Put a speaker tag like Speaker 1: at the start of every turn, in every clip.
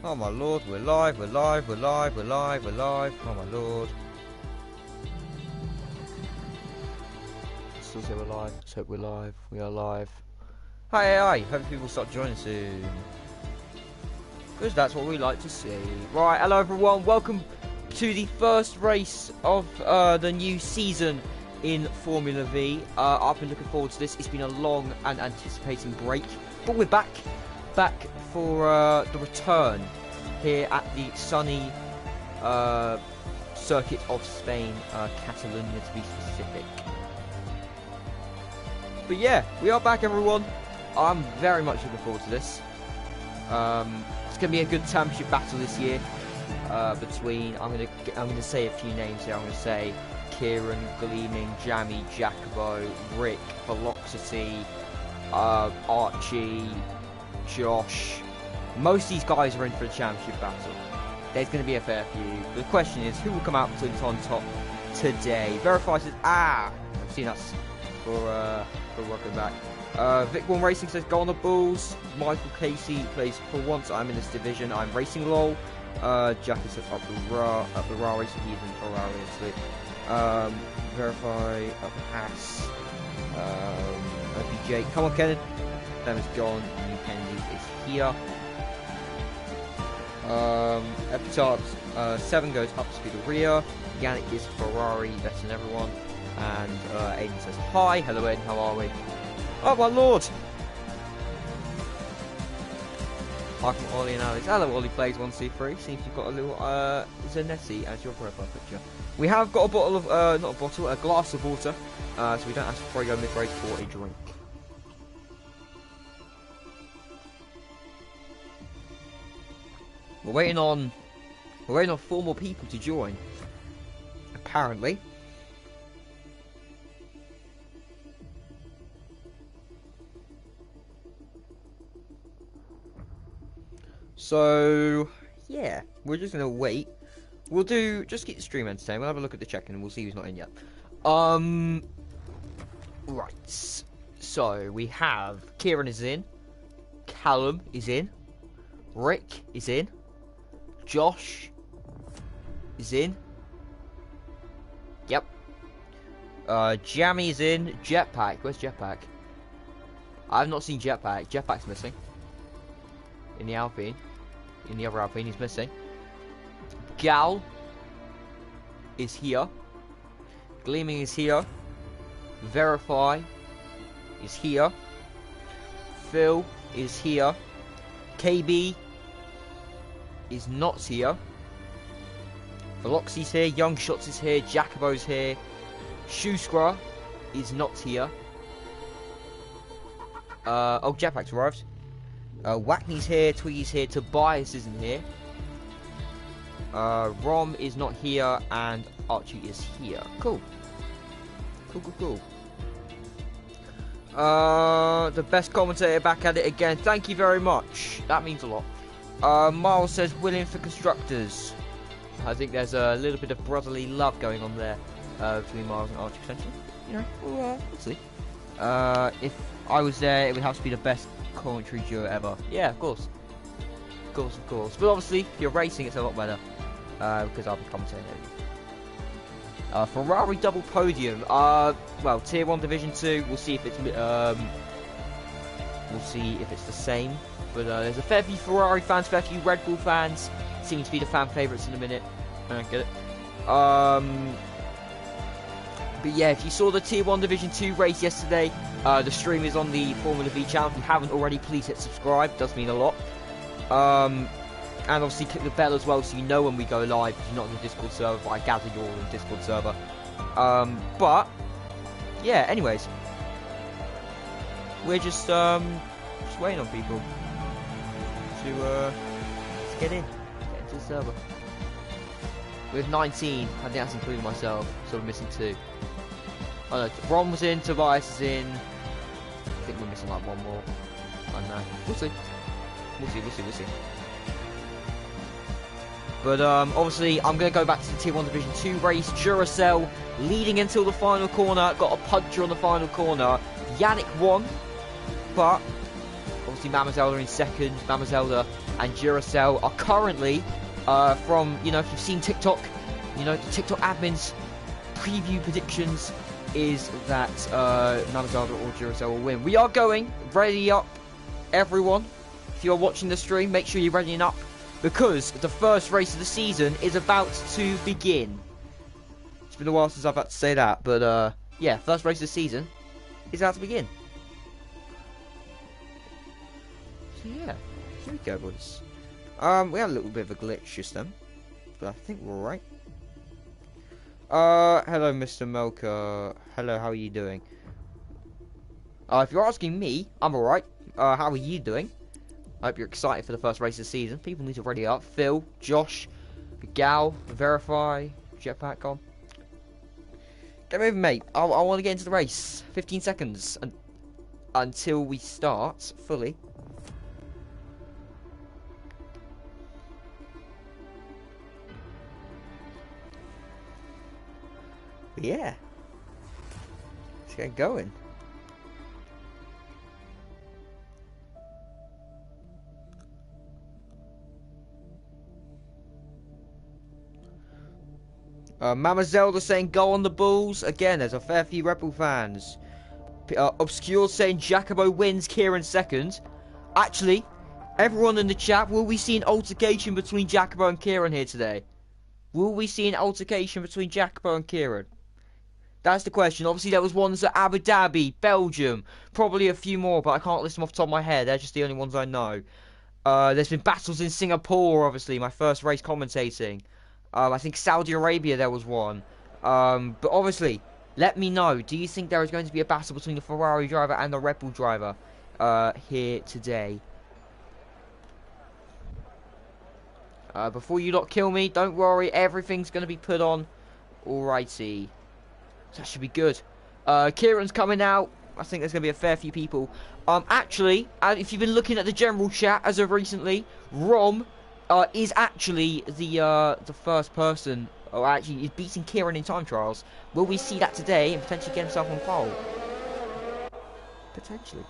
Speaker 1: Oh my lord, we're live, we're live, we're live, we're live, we're live. Oh my lord. Still say we're live. Let's hope we're live. We are live. Hi AI, hope people start joining soon. Because that's what we like to see. Right, hello everyone, welcome to the first race of the new season in Formula V. I've been looking forward to this. It's been a long and anticipating break, but we're back for the return here at the sunny circuit of Spain, Catalonia to be specific. But yeah, we are back, everyone. I'm very much looking forward to this. It's going to be a good championship battle this year between. I'm gonna say a few names here. I'm going to say Kieran, Gleaming, Jammy, Jacobo, Rick, Velocity, Archie, Josh. Most of these guys are in for the championship battle. There's going to be a fair few. The question is, who will come out on top today? Verify says, I've seen us for welcome back. Vic One Racing says, go on the Bulls. Michael Casey plays, for once I'm in this division, I'm racing lol. Jackie says, up the Ra Racing, he's in Ferrari, obviously. Verify, up the Haas. OPJ, come on Kenan. That is John, New Kennedy is here. Epitaph 7 goes up to the rear. Yannick is Ferrari, better than everyone. And Aiden says hi. Hello Aiden, how are we? Oh my lord! Hi from Ollie and Alex. Hello Ollie plays 123. Seems you've got a little Zanetti as your profile picture. We have got a bottle of not a bottle, a glass of water. So we don't have to probably go mid-race for a drink. We're waiting on 4 more people to join. Apparently. So yeah, we're just gonna wait. We'll just keep the stream entertained. We'll have a look at the check-in and we'll see who's not in yet. Right. So we have Kieran is in, Callum is in, Rick is in, Josh is in. Yep. Jammy is in. Jetpack. Where's Jetpack? I have not seen Jetpack. Jetpack's missing. In the Alpine. In the other Alpine, he's missing. Gal is here. Gleaming is here. Verify is here. Phil is here. KB is not here. Veloxi's here. Young Shots is here. Jacobo's here. Shoeskra is not here. Oh, Jetpack's arrived. Wackney's here. Twiggy's here. Tobias isn't here. Rom is not here. And Archie is here. Cool. Cool. The best commentator back at it again. Thank you very much. That means a lot. Miles says, willing for constructors. I think there's a little bit of brotherly love going on there between Miles and Archie potentially. You know, we'll see. If I was there, it would have to be the best commentary duo ever. Yeah, of course. Of course. But obviously, if you're racing, it's a lot better. Because I'll be commentating. Ferrari double podium. Well, Tier 1 Division 2. We'll see if it's the same. But there's a fair few Ferrari fans, fair few Red Bull fans. Seem to be the fan favourites in a minute. I don't get it. But yeah, if you saw the Tier 1 Division 2 race yesterday, the stream is on the Formula V channel. If you haven't already, please hit subscribe. It does mean a lot. And obviously click the bell as well so you know when we go live. If you're not in the Discord server, but I gather you're all in the Discord server. But yeah, anyways, we're just waiting on people to get into the server. We have 19. I think that's including myself, so we're missing 2. Oh no, Ron was in, Tobias is in. I think we're missing like 1 more. I don't know. We'll see. But obviously, I'm going to go back to the Tier 1 Division 2 race. Duracell leading until the final corner. Got a puncher on the final corner. Yannick won, but obviously Mama Zelda in second. Mama Zelda and Duracell are currently, from, you know, if you've seen TikTok, you know, the TikTok admins' preview predictions is that Namazava or Duracell will win. We are going, ready up, everyone. If you're watching the stream, make sure you're readying up, because the first race of the season is about to begin. It's been a while since I've had to say that, but yeah, first race of the season is about to begin. So yeah, here we go, boys. We had a little bit of a glitch just then, but I think we're alright. Hello, Mr. Melker. Hello, how are you doing? If you're asking me, I'm alright. How are you doing? I hope you're excited for the first race of the season. People need to ready up. Phil, Josh, Gal, Verify, Jetpack, on. Get moving, mate. I want to get into the race. 15 seconds until we start fully. But yeah. Let's get going. Mama Zelda saying go on the Bulls. Again, there's a fair few Red Bull fans. Obscure saying Jacobo wins, Kieran second. Actually, everyone in the chat, will we see an altercation between Jacobo and Kieran here today? Will we see an altercation between Jacobo and Kieran? That's the question. Obviously, there was ones at Abu Dhabi, Belgium, probably a few more, but I can't list them off the top of my head. They're just the only ones I know. There's been battles in Singapore, obviously, my first race commentating. I think Saudi Arabia there was one. But obviously, let me know. Do you think there is going to be a battle between the Ferrari driver and the Red Bull driver here today? Before you lot kill me, don't worry. Everything's going to be put on. Alrighty. So that should be good. Kieran's coming out. I think there's going to be a fair few people. Actually, if you've been looking at the general chat as of recently, Rom is actually the first person, or actually is beating Kieran in time trials. Will we see that today and potentially get himself on pole? Potentially.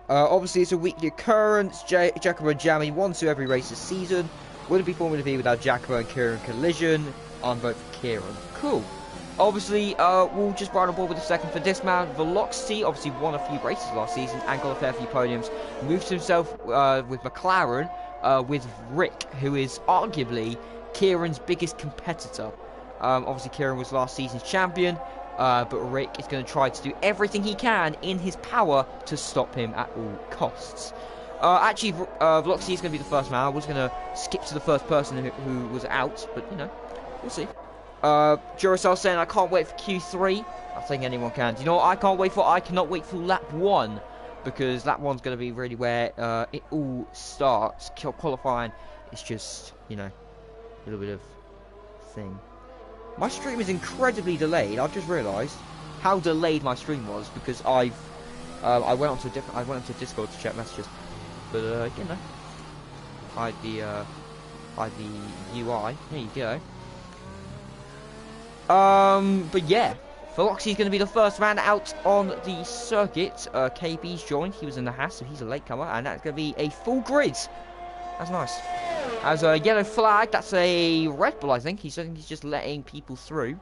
Speaker 1: Obviously, it's a weekly occurrence. Jacobo and Jamie, 1-2 every race this season. Wouldn't be Formula V without Jacobo and Kieran collision. I'm voting for Kieran. Cool. Obviously, we'll just ride on board with a second for this man. Velocity, obviously won a few races last season and got a fair few podiums. Moves himself with McLaren, with Rick, who is arguably Kieran's biggest competitor. Obviously, Kieran was last season's champion, but Rick is going to try to do everything he can in his power to stop him at all costs. Actually, Velocity is going to be the first man. I was going to skip to the first person who was out, but, you know, we'll see. Duracell saying I can't wait for Q3. I think anyone can. Do you know what I can't wait for? I cannot wait for lap 1. Because lap 1's going to be really where it all starts. Qualifying is just, you know, a little bit of thing. My stream is incredibly delayed. I've just realised how delayed my stream was because I went onto Discord to check messages. But you know, hide the UI. There you go. But yeah, Velocity is going to be the first man out on the circuit. KB's joined. He was in the Haas, so he's a latecomer, and that's going to be a full grid. That's nice. As a yellow flag, that's a Red Bull, I think. He's just letting people through.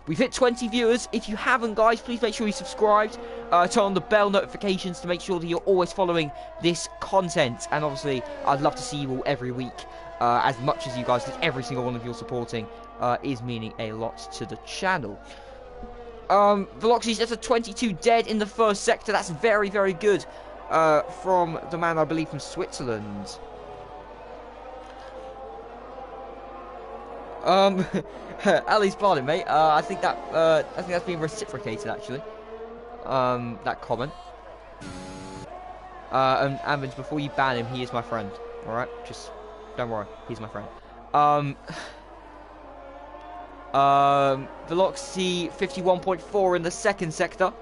Speaker 1: We've hit 20 viewers. If you haven't, guys, please make sure you subscribed. Turn on the bell notifications to make sure that you're always following this content. And obviously, I'd love to see you all every week. As much as you guys did, every single one of you supporting is meaning a lot to the channel. Velocity's just a 22 dead in the first sector. That's very, very good from the man, I believe, from Switzerland. Ali's pardon, mate. I think that's being reciprocated, actually. That comment. And Amins, before you ban him, he is my friend. All right, just don't worry, he's my friend. Velocity 51.4 in the second sector.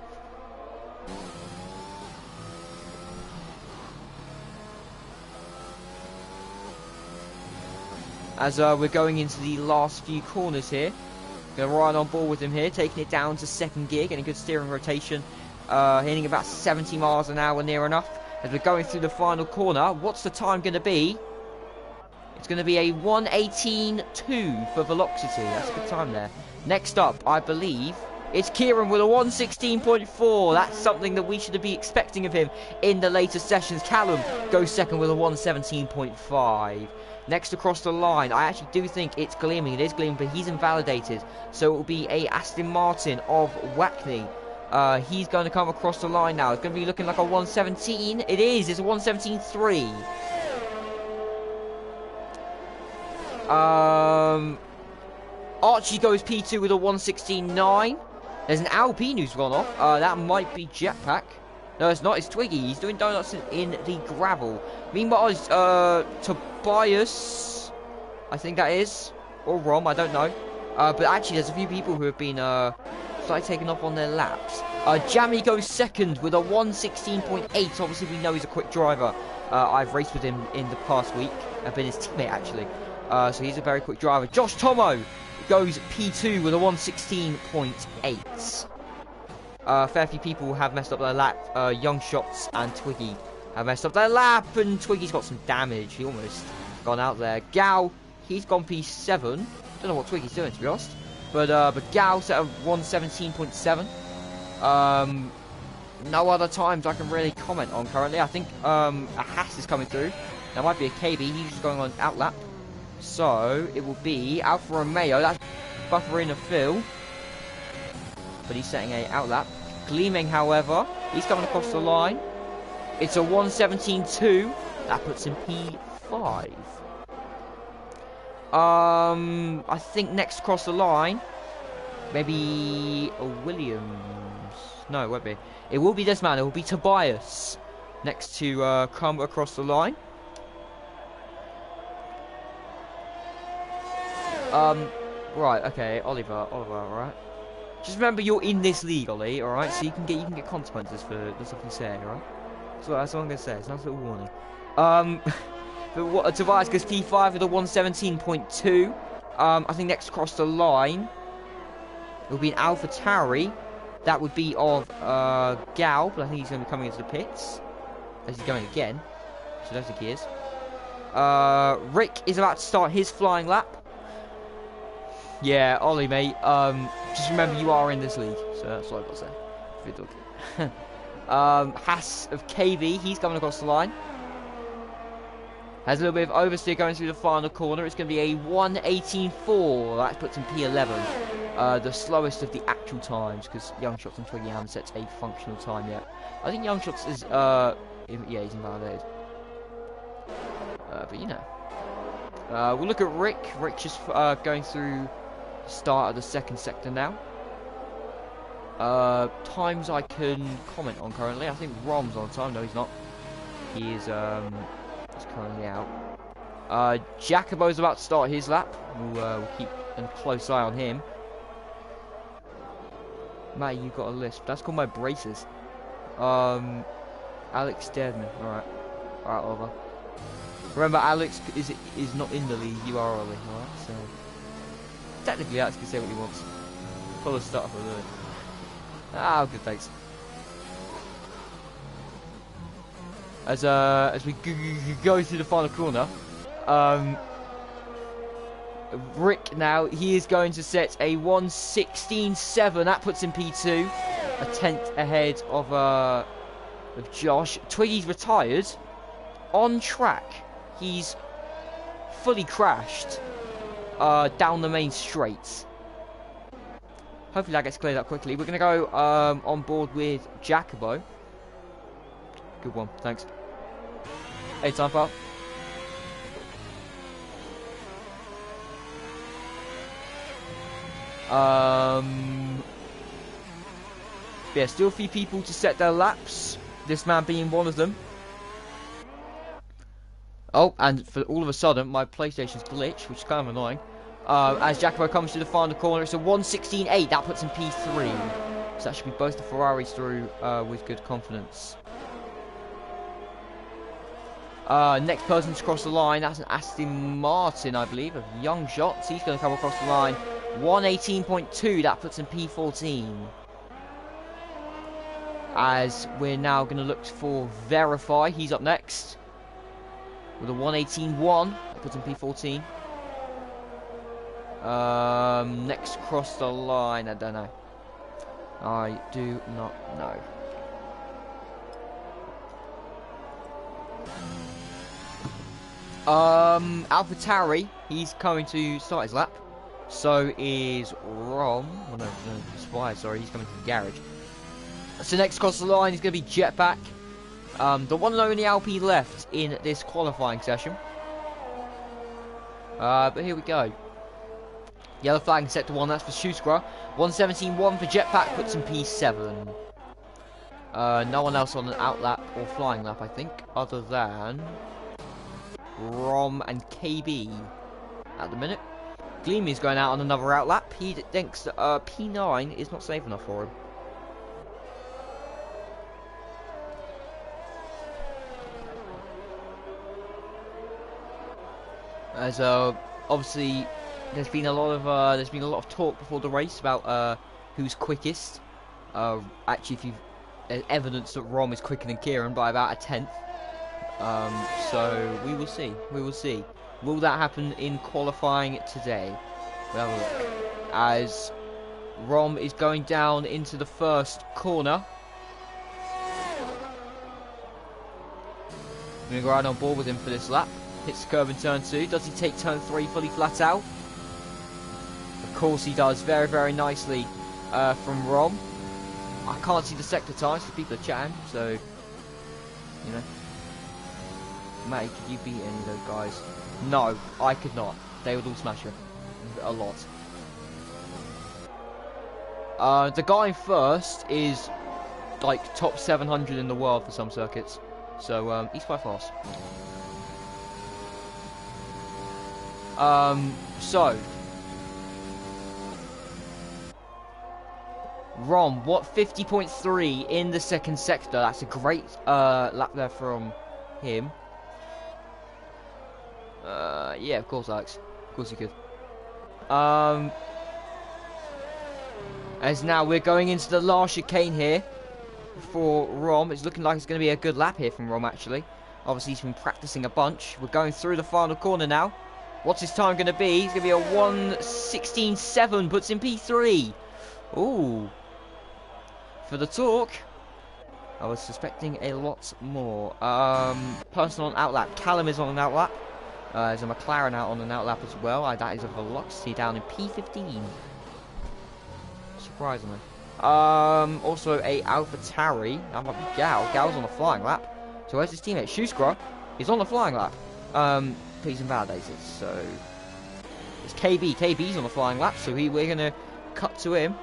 Speaker 1: As we're going into the last few corners here. Going to ride on board with him here, taking it down to second gear, getting good steering rotation. Hitting about 70 miles an hour near enough. as we're going through the final corner. What's the time going to be? It's going to be a 1:18.2 for velocity. That's a good time there. Next up, I believe, it's Kieran with a 1:16.4. That's something that we should be expecting of him in the later sessions. Callum goes second with a 1:17.5. Next across the line, I actually do think it's Gleaming. It is Gleaming, but he's invalidated. So it will be a Aston Martin of Wackney. He's going to come across the line now. It's going to be looking like a 1:17. It is. It's a 1:17.3. Archie goes P2 with a 1:16.9. There's an Alpine who's gone off. That might be Jetpack. No, it's not. It's Twiggy. He's doing donuts in the gravel. Meanwhile, Tobias, I think that is, or Rom, I don't know. But actually, there's a few people who have been slightly taken off on their laps. Jamie goes second with a 1:16.8. Obviously, we know he's a quick driver. I've raced with him in the past week. I've been his teammate, actually. So he's a very quick driver. Josh Tomo goes P2 with a 1:16.8. Fair few people have messed up their lap. Young Shots and Twiggy have messed up their lap, and Twiggy's got some damage. He almost gone out there. Gal, he's gone P7. Don't know what Twiggy's doing, to be honest. But Gal set a 1:17.7. No other times I can really comment on currently. I think a Haas is coming through. That might be a KB. He's just going on outlap. So it will be Alfa Romeo. That's buffering a Phil, but he's setting a outlap. Gleaming, however, he's coming across the line. It's a 1:17.2. That puts him P5. I think next across the line, maybe a Williams. No, it won't be. It will be this man. It will be Tobias next to come across the line. Right, okay, Oliver, alright. Just remember you're in this league, Ollie, alright? So you can get consequences for the stuff you say, alright? So that's what I'm gonna say, it's a nice little warning. But what Tobias goes P5 with a 1:17.2. I think next across the line will be an Alpha Tauri. That would be of Gal, but I think he's gonna be coming into the pits. As he's going again. So I don't think he is. Rick is about to start his flying lap. Yeah, Ollie, mate. Just remember you are in this league, so that's all I've got to say. Haas of KV, he's coming across the line. Has a little bit of oversteer going through the final corner. It's going to be a 1:18.4. That puts him P11. The slowest of the actual times, because Young Shots and Twiggy haven't set a functional time yet. I think Young Shots is, yeah, he's invalidated. But you know. We'll look at Rick. Rick just going through the start of the second sector now. Times I can comment on currently. I think Rom's on time. No, he's not. He is he's currently out. Jacobo's about to start his lap. We'll keep a close eye on him. Matt, you got a lisp. That's called my braces. Alex Deadman. Alright, Oliver. Remember, Alex is not in the league. You are, Ollie. Alright, so technically, Alex can say what he wants. Full of stuff, really. Ah, good, thanks. As we go through the final corner, Rick now, he is going to set a 1:16.7. That puts him P2, a tenth ahead of Josh. Twiggy's retired on track. He's fully crashed down the main straight. Hopefully that gets cleared up quickly. We're going to go on board with Jacobo. Good one, thanks. Hey, time pal. Yeah, still a few people to set their laps. This man being one of them. Oh, and for all of a sudden, my PlayStation's glitched, which is kind of annoying. As Jacobo comes to the final corner, it's a 1:16.8. That puts him P3. So that should be both the Ferraris through with good confidence. Next person to cross the line, that's an Aston Martin, I believe, of Young Shots. He's going to come across the line. 1:18.2. That puts him P14. as we're now going to look for Verify. He's up next with a 118.1. That puts him P14. Next across the line, I don't know. I do not know. AlphaTauri, he's coming to start his lap. So is Rom. Oh, no, Spy, sorry, he's coming to the garage. So next across the line is going to be Jetpack. The one and only Alpine left in this qualifying session. But here we go. Yellow flag in sector 1, that's for Schuskra. 117.1 for Jetpack, puts him P7. No one else on an outlap or flying lap, I think, other than Rom and KB at the minute. Gleamy is going out on another outlap. He thinks that P9 is not safe enough for him. As obviously there's been a lot of talk before the race about who's quickest. Actually, if there's evidence that Rom is quicker than Kieran by about a tenth. So we will see. We will see. Will that happen in qualifying today? We'll have a look. As Rom is going down into the first corner. I'm going to go right on board with him for this lap. Hits the curve in turn 2. Does he take turn 3 fully flat out? Of course he does. Very, very nicely from Rom. I can't see the sector times because people are chatting. So, you know. Matty, could you beat any of those guys? No, I could not. They would all smash him. A lot. The guy in first is like top 700 in the world for some circuits. So, he's quite fast. So Rom, what 50.3 in the second sector? That's a great lap there from him. Yeah, of course, Alex. Of course you could. As now we're going into the last chicane here for Rom. It's looking like it's going to be a good lap here from Rom, actually. Obviously, he's been practicing a bunch. We're going through the final corner now. What's his time going to be? He's going to be a 1:16.7, puts in P3. Ooh. For the talk, I was suspecting a lot more. Person on outlap. Callum is on an outlap. There's a McLaren out on an outlap as well. That is a Velocity down in P15. Surprisingly. Also a AlphaTauri. That might be Gal. Gal's on a flying lap. So where's his teammate? Schuskra is on the flying lap. He's invalidated. So it's KB. KB's on the flying lap. So we're going to cut to him.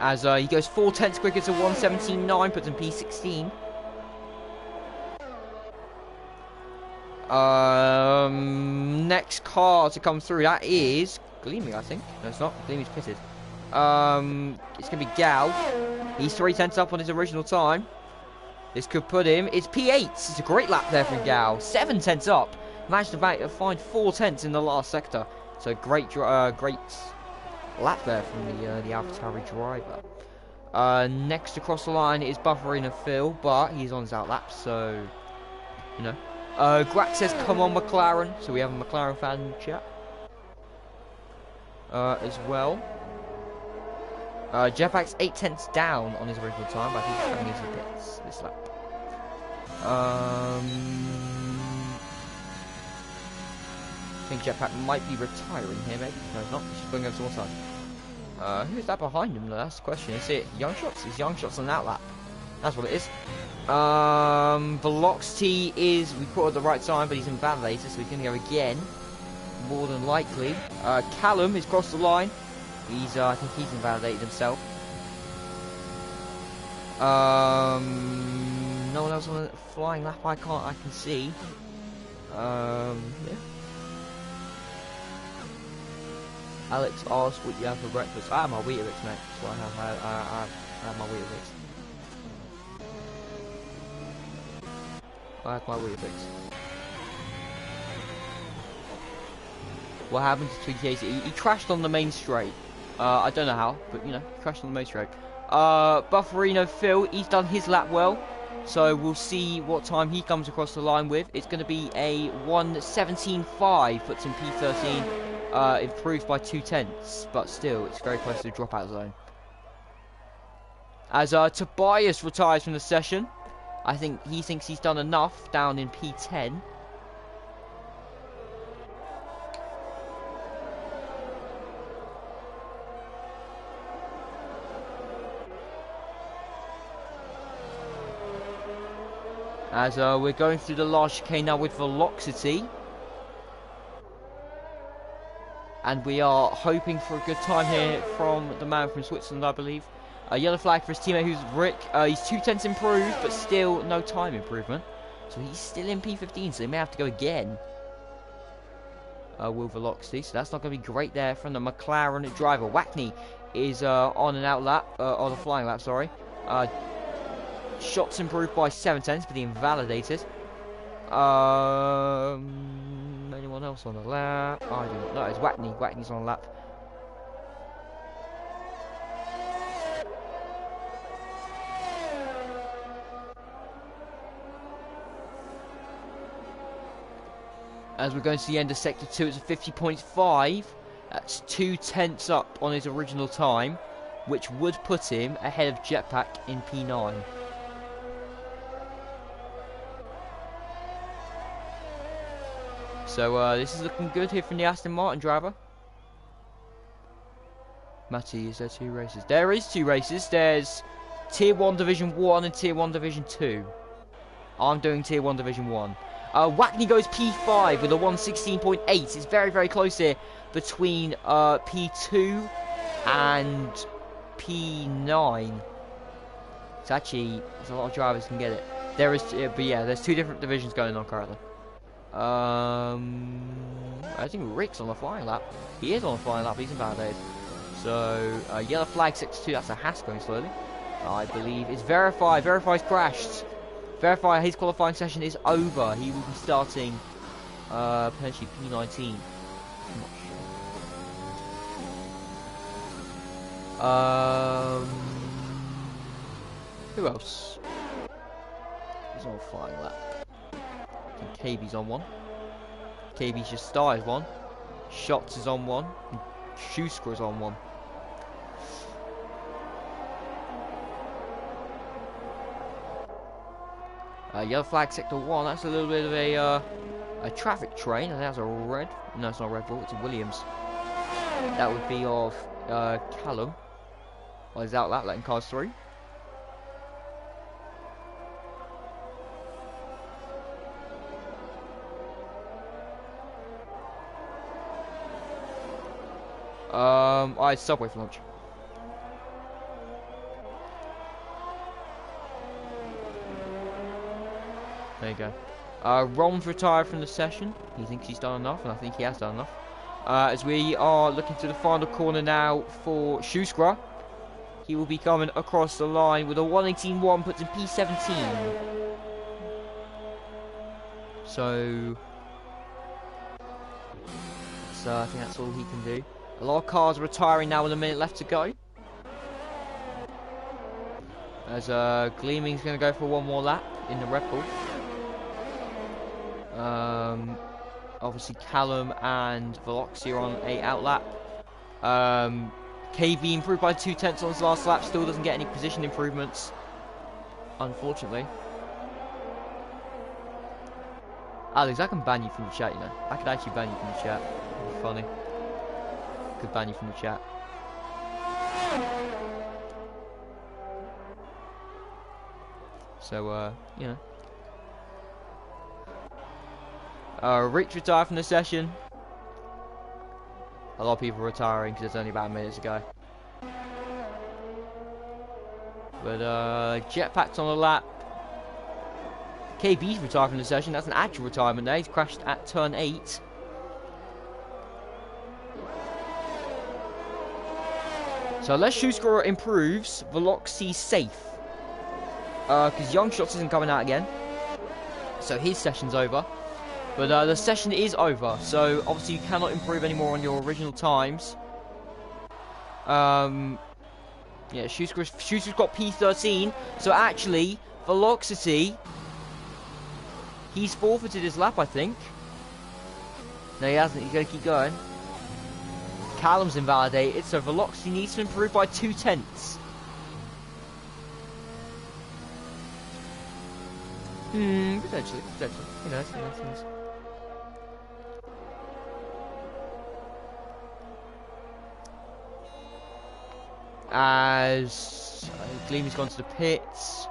Speaker 1: As he goes 4 tenths quicker to 1:17.9, puts in P16. Next car to come through, that is Gleamy, I think. No, it's not. Gleamy's pitted. It's going to be Gal. He's 3 tenths up on his original time. This could put him. It's P8. It's a great lap there from Gal. 7 tenths up. Managed to find 4 tenths in the last sector. So great lap there from the AlphaTauri driver. Next across the line is Buffering and Phil, but he's on his outlap, so you know. Grax says, "Come on, McLaren." So we have a McLaren fan in the chat as well. Jetpack's 8 tenths down on his original time, but I think he's coming into the pits this lap. I think Jetpack might be retiring here, maybe. No, he's not. He's just going over to one side. Who's that behind him? That's the question. Is it Young Shots? Is Young Shots on that lap? That's what it is. Velocity is, we put at the right time, but he's invalidated, so he's going to go again. More than likely. Callum has crossed the line. He's, I think he's invalidated himself. No one else on a flying lap I can see. Yeah. Alex asked what you have for breakfast. I have my Weetabix, mate. That's what I have my Weetabix. I have my Weetabix. What happened to Twinkie? He crashed on the main straight. I don't know how, but you know, crashed on the motor road. Bufferino Phil, he's done his lap well, so we'll see what time he comes across the line with. It's going to be a 1:17.5, puts him P13, improved by 0.2, but still, it's very close to the dropout zone. As Tobias retires from the session, I think he thinks he's done enough down in P10. As we're going through the large chicane now with Velocity. And we are hoping for a good time here from the man from Switzerland, I believe. A yellow flag for his teammate, who's Rick. He's 0.2 improved, but still no time improvement. So he's still in P15, so he may have to go again. With Velocity, so that's not going to be great there from the McLaren driver. Wackney is on an out lap, on a flying lap, sorry. Shots improved by 0.7, but he invalidated. Anyone else on the lap? I do not know. It's Wackney. Wackney's on a lap. As we're going to the end of Sector 2, it's a 50.5. That's 0.2 up on his original time, which would put him ahead of Jetpack in P9. So this is looking good here from the Aston Martin driver. Matty, is there 2 races? There is 2 races. There's Tier 1 Division 1 and Tier 1 Division 2. I'm doing Tier 1 Division 1. Wackney goes P5 with a 1:16.8. It's very, very close here between P2 and P9. It's actually, there's a lot of drivers can get it. There is, but yeah, there's 2 different divisions going on currently. I think Rick's on the flying lap. He is on the flying lap, he's invalidated. So, yellow flag 6-2, that's a Haas going slowly. I believe it's Verify. Verify's crashed. Verify, his qualifying session is over. He will be starting, potentially P19. I'm not sure. Who else? He's on a flying lap. KB's on one. KB's just started one. Shots is on one. And Schusker is on one. Yellow flag sector 1. That's a little bit of a traffic train. I think that's a red. No, it's not a Red Bull. It's a Williams. That would be of Callum. Well, he's out that, letting cars through. I Subway for lunch. There you go. Rom's retired from the session. He thinks he's done enough, and I think he has done enough. As we are looking to the final corner now for Schusker. He will be coming across the line with a 1:18.1, puts in P17. So I think that's all he can do. A lot of cars are retiring now with a minute left to go. As Gleaming's going to go for one more lap in the Red Bull. Obviously Callum and Velocity are on a out lap. KV improved by 0.2 on his last lap, still doesn't get any position improvements, unfortunately. Alex, I can ban you from the chat, you know. I could actually ban you from the chat. It'd be funny. Could ban you from the chat. So, you know. Rich retired from the session. A lot of people are retiring because it's only about a minute to go. But Jetpack's on the lap. KB's retired from the session. That's an actual retirement there. He's crashed at turn 8. So unless Schusker improves, Velocity's safe. Because Young Shots isn't coming out again. So his session's over. But the session is over, so obviously you cannot improve anymore on your original times. Yeah, Schuster's got P13, so actually, Velocity, he's forfeited his lap, I think. No, he hasn't. He's going to keep going. Callum's invalidated, so Velocity needs to improve by 0.2. Potentially. Who knows. As Gleamy's gone to the pits,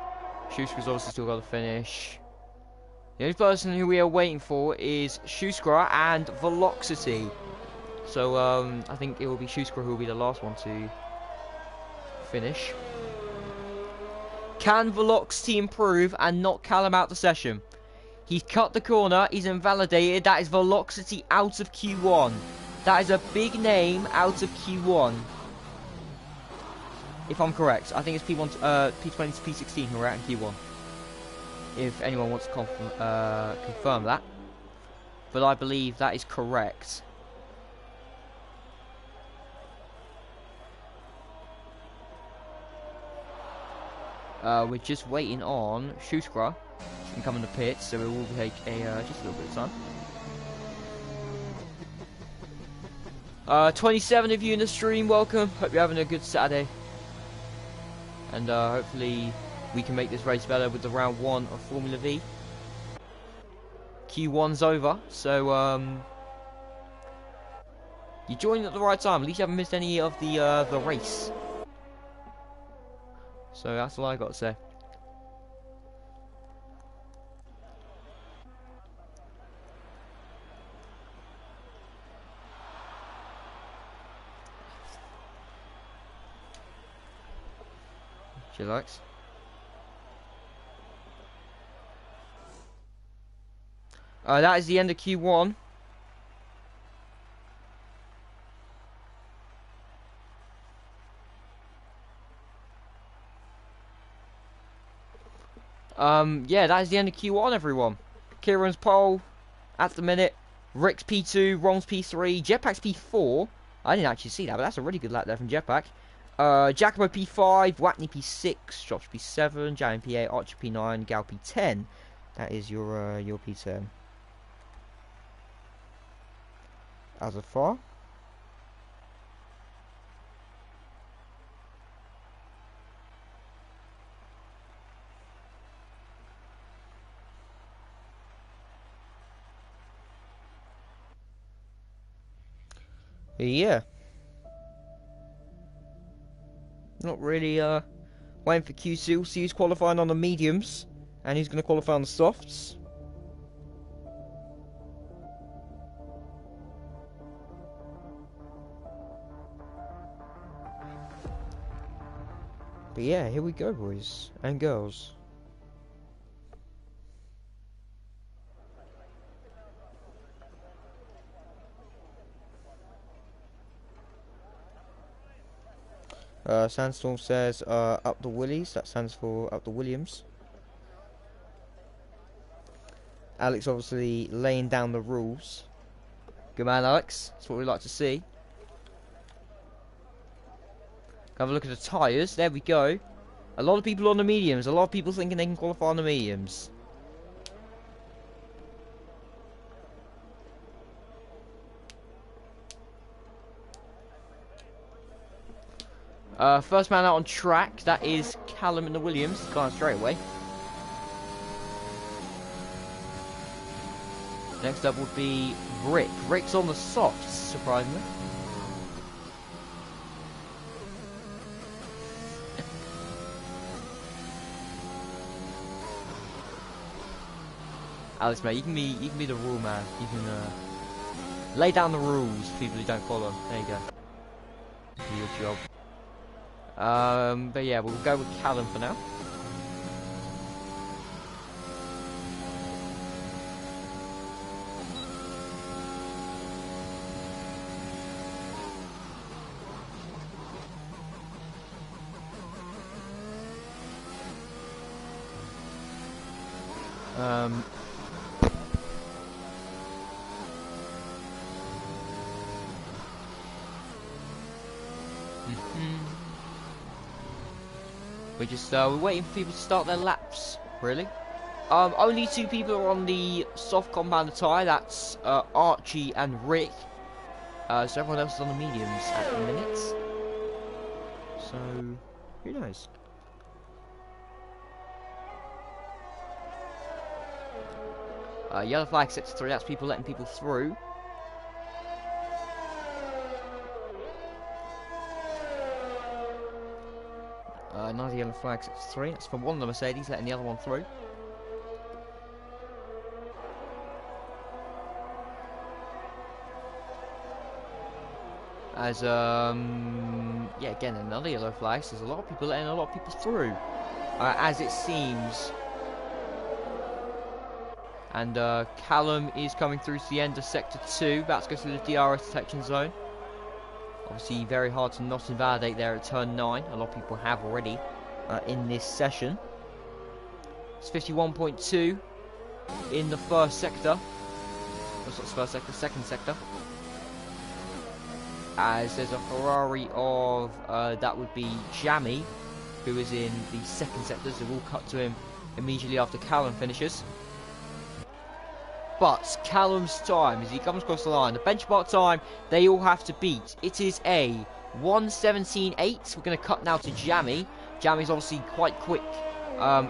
Speaker 1: Schuster's obviously still got to finish. The only person who we are waiting for is Schuster and Velocity. So I think it will be Schuster who will be the last one to finish. Can Velocity improve and knock Callum out the session? He's cut the corner, he's invalidated. That is Velocity out of Q1. That is a big name out of Q1. If I'm correct, I think it's P1, P20 to P16 who are out in Q1. If anyone wants to confirm that. But I believe that is correct. We're just waiting on Schuster to come in the pits, so it will take just a little bit of time. 27 of you in the stream, welcome. Hope you're having a good Saturday. And hopefully we can make this race better with the round 1 of Formula V. Q1's over, so you joined at the right time. At least you haven't missed any of the race. So that's all I got to say. She likes. That is the end of Q1. Yeah, that is the end of Q1, everyone. Kieran's pole at the minute. Rick's P2, Ron's P3, Jetpack's P4. I didn't actually see that, but that's a really good lap there from Jetpack. Giacomo P5, Wackney P6, Josh P7, Jan P8, Archer P9, Gal P10. That is your P10. As of far. Yeah. Not really waiting for QC. We'll see who's qualifying on the mediums and who's going to qualify on the softs. But yeah, here we go, boys and girls. Sandstorm says up the Willies. That stands for up the Williams. Alex obviously laying down the rules. Good man, Alex. That's what we like to see. Have a look at the tyres. There we go. A lot of people on the mediums. A lot of people thinking they can qualify on the mediums. First man out on track. That is Callum in the Williams. Going straight away. Next up would be Rick. Rick's on the softs, surprisingly. Alex, mate, you can be the rule man. You can lay down the rules for people who don't follow. There you go. Do your job. But yeah, we'll go with Callum for now. We're waiting for people to start their laps, really. Only 2 people are on the soft compound tyre, that's Archie and Rick. So everyone else is on the mediums at the minute. So, who knows? Yellow flag sector 3, that's people letting people through. Another yellow flag sector 3, that's from one of the Mercedes letting the other one through. As, yeah, again, another yellow flag, so there's a lot of people letting a lot of people through, as it seems. And Callum is coming through to the end of Sector 2, about to go through the DRS detection zone. Obviously, very hard to not invalidate there at turn 9, a lot of people have already in this session. It's 51.2 in the first sector. That's not the first sector, second sector. As there's a Ferrari of, that would be Jammy, who is in the second sector, so we'll cut to him immediately after Callum finishes. But Callum's time, as he comes across the line, the benchmark time they all have to beat, it is a 1:17.8. We're going to cut now to Jammy. Jammy's obviously quite quick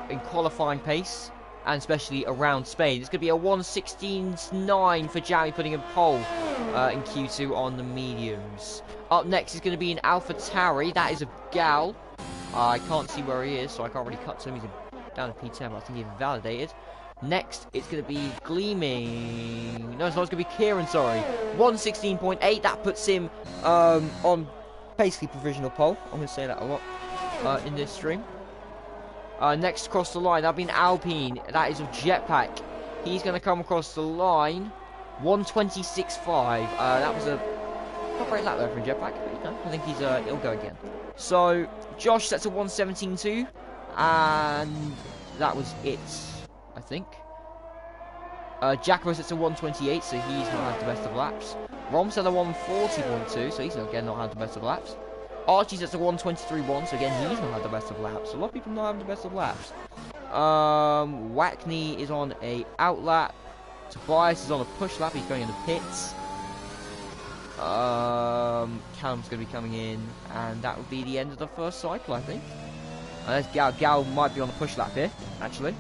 Speaker 1: in qualifying pace, and especially around Spain. It's going to be a 1:16.9 for Jammy, putting in pole in Q2 on the mediums. Up next is going to be an AlphaTauri. That is a Gal. I can't see where he is, so I can't really cut to him. He's down to P10, but I think he's validated. Next, it's going to be Gleaming. No, it's not. It's going to be Kieran, sorry. 1:16.8. That puts him on basically provisional pole. I'm going to say that a lot in this stream. Next across the line, that'll be an Alpine. That is of Jetpack. He's going to come across the line. 1:26.5. That was a not great lap there from Jetpack. But, no, I think he'll go again. So, Josh sets a 1:17.2. And that was it, I think. Jacko sets a 1:28, so he's not had the best of laps. Rom set a 1:40.2, so he's again not had the best of laps. Archie sets a 1:23.1, so again he's not had the best of laps. A lot of people not having the best of laps. Wackney is on a out lap. Tobias is on a push lap, he's going in the pits. Callum's going to be coming in, and that would be the end of the first cycle, I think. There's Gal. Gal might be on the push lap here, actually.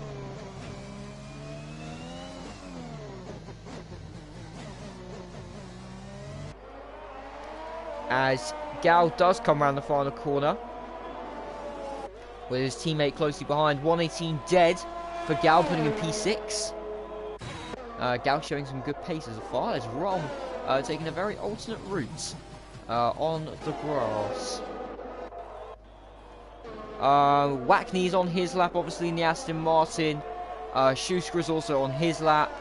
Speaker 1: As Gal does come around the final corner with his teammate closely behind. 1:18 dead for Gal, putting in P6. Gal showing some good pace as far as Rom taking a very alternate route on the grass. Wackney's on his lap, obviously, in the Aston Martin. Schuster's also on his lap.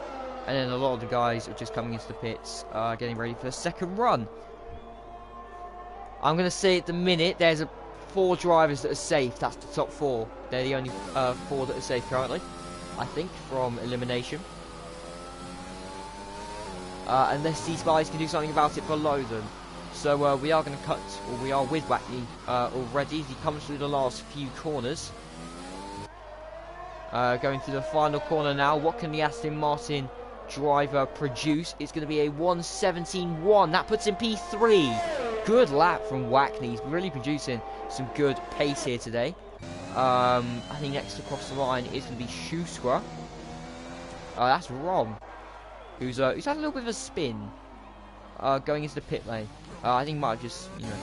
Speaker 1: And then a lot of the guys are just coming into the pits, getting ready for the second run. I'm going to say at the minute, there's 4 drivers that are safe. That's the top 4. They're the only 4 that are safe currently, I think, from elimination. Unless these guys can do something about it below them. So we are going to cut, or we are with Wackney already as he comes through the last few corners. Going through the final corner now. What can the Aston Martin driver produce? It's going to be a 1:17.1. That puts him P3. Good lap from Wackney. He's really producing some good pace here today. I think next across the line is going to be Schuster. That's Rom, who's had a little bit of a spin going into the pit lane. I think he might have just, you know.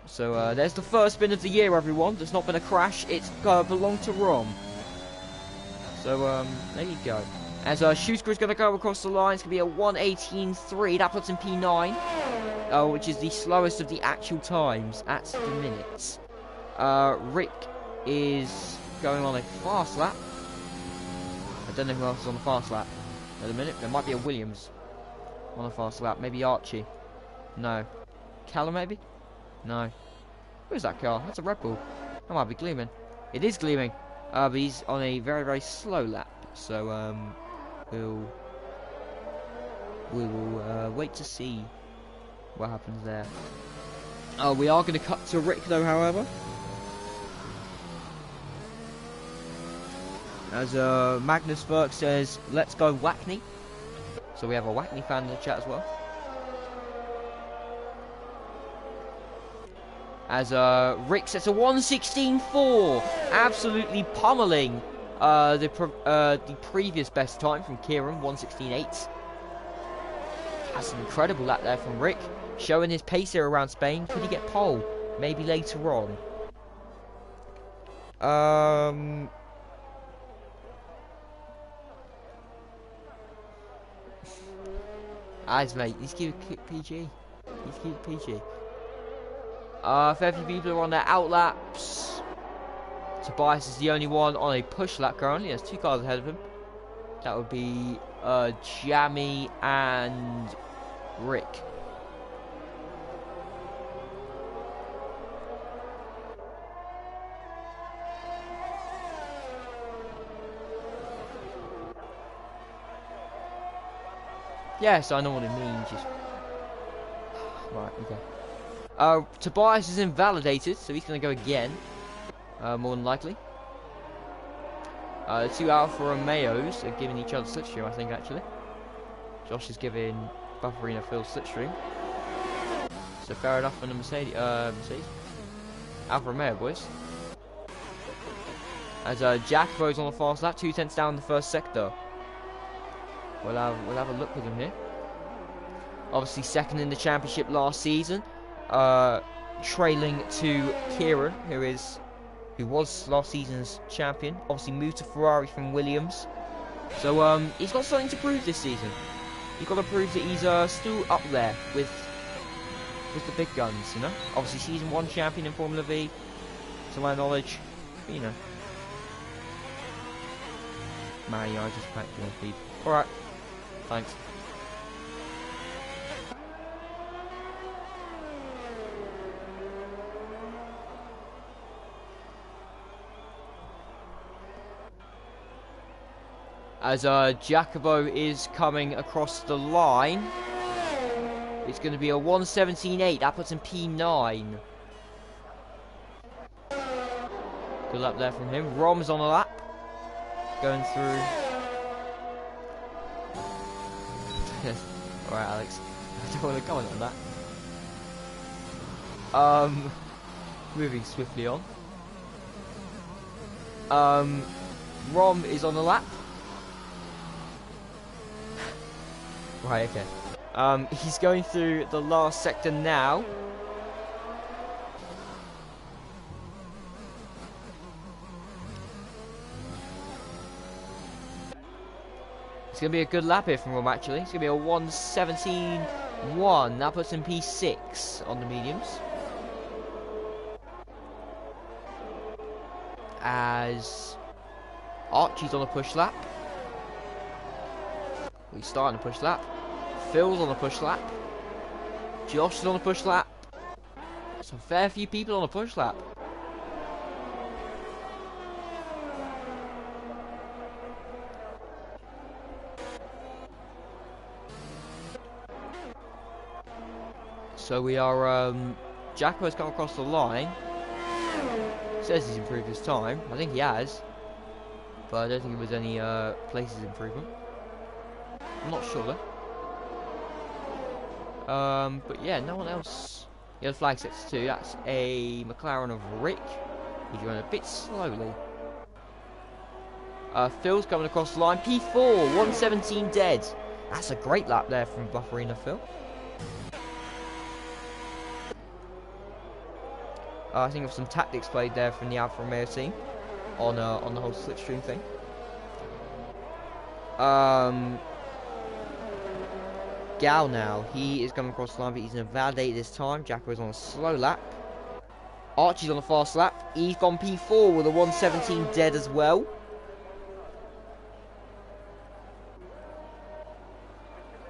Speaker 1: So there's the first spin of the year, everyone. There's not been a crash. It's belonged to Rom. So there you go. As Schuster is going to go across the line, it's going to be a 1:18.3. That puts him P9, which is the slowest of the actual times at the minute. Rick is going on a fast lap. I don't know who else is on the fast lap at the minute. There might be a Williams on a fast lap. Maybe Archie. No. Callum, maybe? No. Where's that car? That's a Red Bull. That might be Gleaming. It is Gleaming. But he's on a very, very slow lap. So, we will wait to see what happens there. We are going to cut to Rick though, however. As Magnus Burke says, let's go Wackney. So we have a Wackney fan in the chat as well. As Rick sets a 1:16.4, absolutely pummeling the previous best time from Kieran, 1:16.8. That's an incredible lap there from Rick, showing his pace here around Spain. Could he get pole? Maybe later on. As mate, he's keep it PG. He's keep it PG. Fair few people are on their outlaps. Tobias is the only one on a push lap currently. There's 2 cars ahead of him. That would be Jamie and Rick. Yes, I know what it means. Just right, okay. Tobias is invalidated, so he's going to go again. More than likely. The 2 Alfa Romeos are giving each other slipstream, I think, actually. Josh is giving Bufferino Phil slipstream. So fair enough for the Mercedes. Alfa Romeo, boys. As Jacobo's on the fast lap, 2/10 down the first sector. We'll have a look with him here. Obviously second in the championship last season. Trailing to Kieran, who was last season's champion. Obviously moved to Ferrari from Williams. So he's got something to prove this season. He's got to prove that he's still up there with the big guns, you know. Obviously season 1 champion in Formula V, to my knowledge. But, you know. Man, I just packed you on speed. Alright. Thanks. As Jacobo is coming across the line, it's going to be a 1:17.8. That puts him P9. Good lap there from him. Rom's on a lap, going through. Alright, Alex. I don't want to comment on that. Moving swiftly on. Rom is on the lap. Right, okay. He's going through the last sector now. It's going to be a good lap here from Rom, actually. It's going to be a 1:17.1. That puts him P6 on the mediums. As Archie's on a push lap. He's starting a push lap. Phil's on a push lap. Josh is on a push lap. So a fair few people on a push lap. So we are, Jacobo's come across the line. Says he's improved his time. I think he has. But I don't think it was any, places improvement. I'm not sure though. But yeah, no one else. Yellow flag sets 2. That's a McLaren of Rick. He's going a bit slowly. Phil's coming across the line. P4, 1:17 dead. That's a great lap there from Bufferino Phil. I think of some tactics played there from the Alfa Romeo team on the whole slipstream thing. Gal now, he is coming across the line, but he's invalidated this time. Jacko's on a slow lap. Archie's on a fast lap. He's gone P4 with a 1:17 dead as well.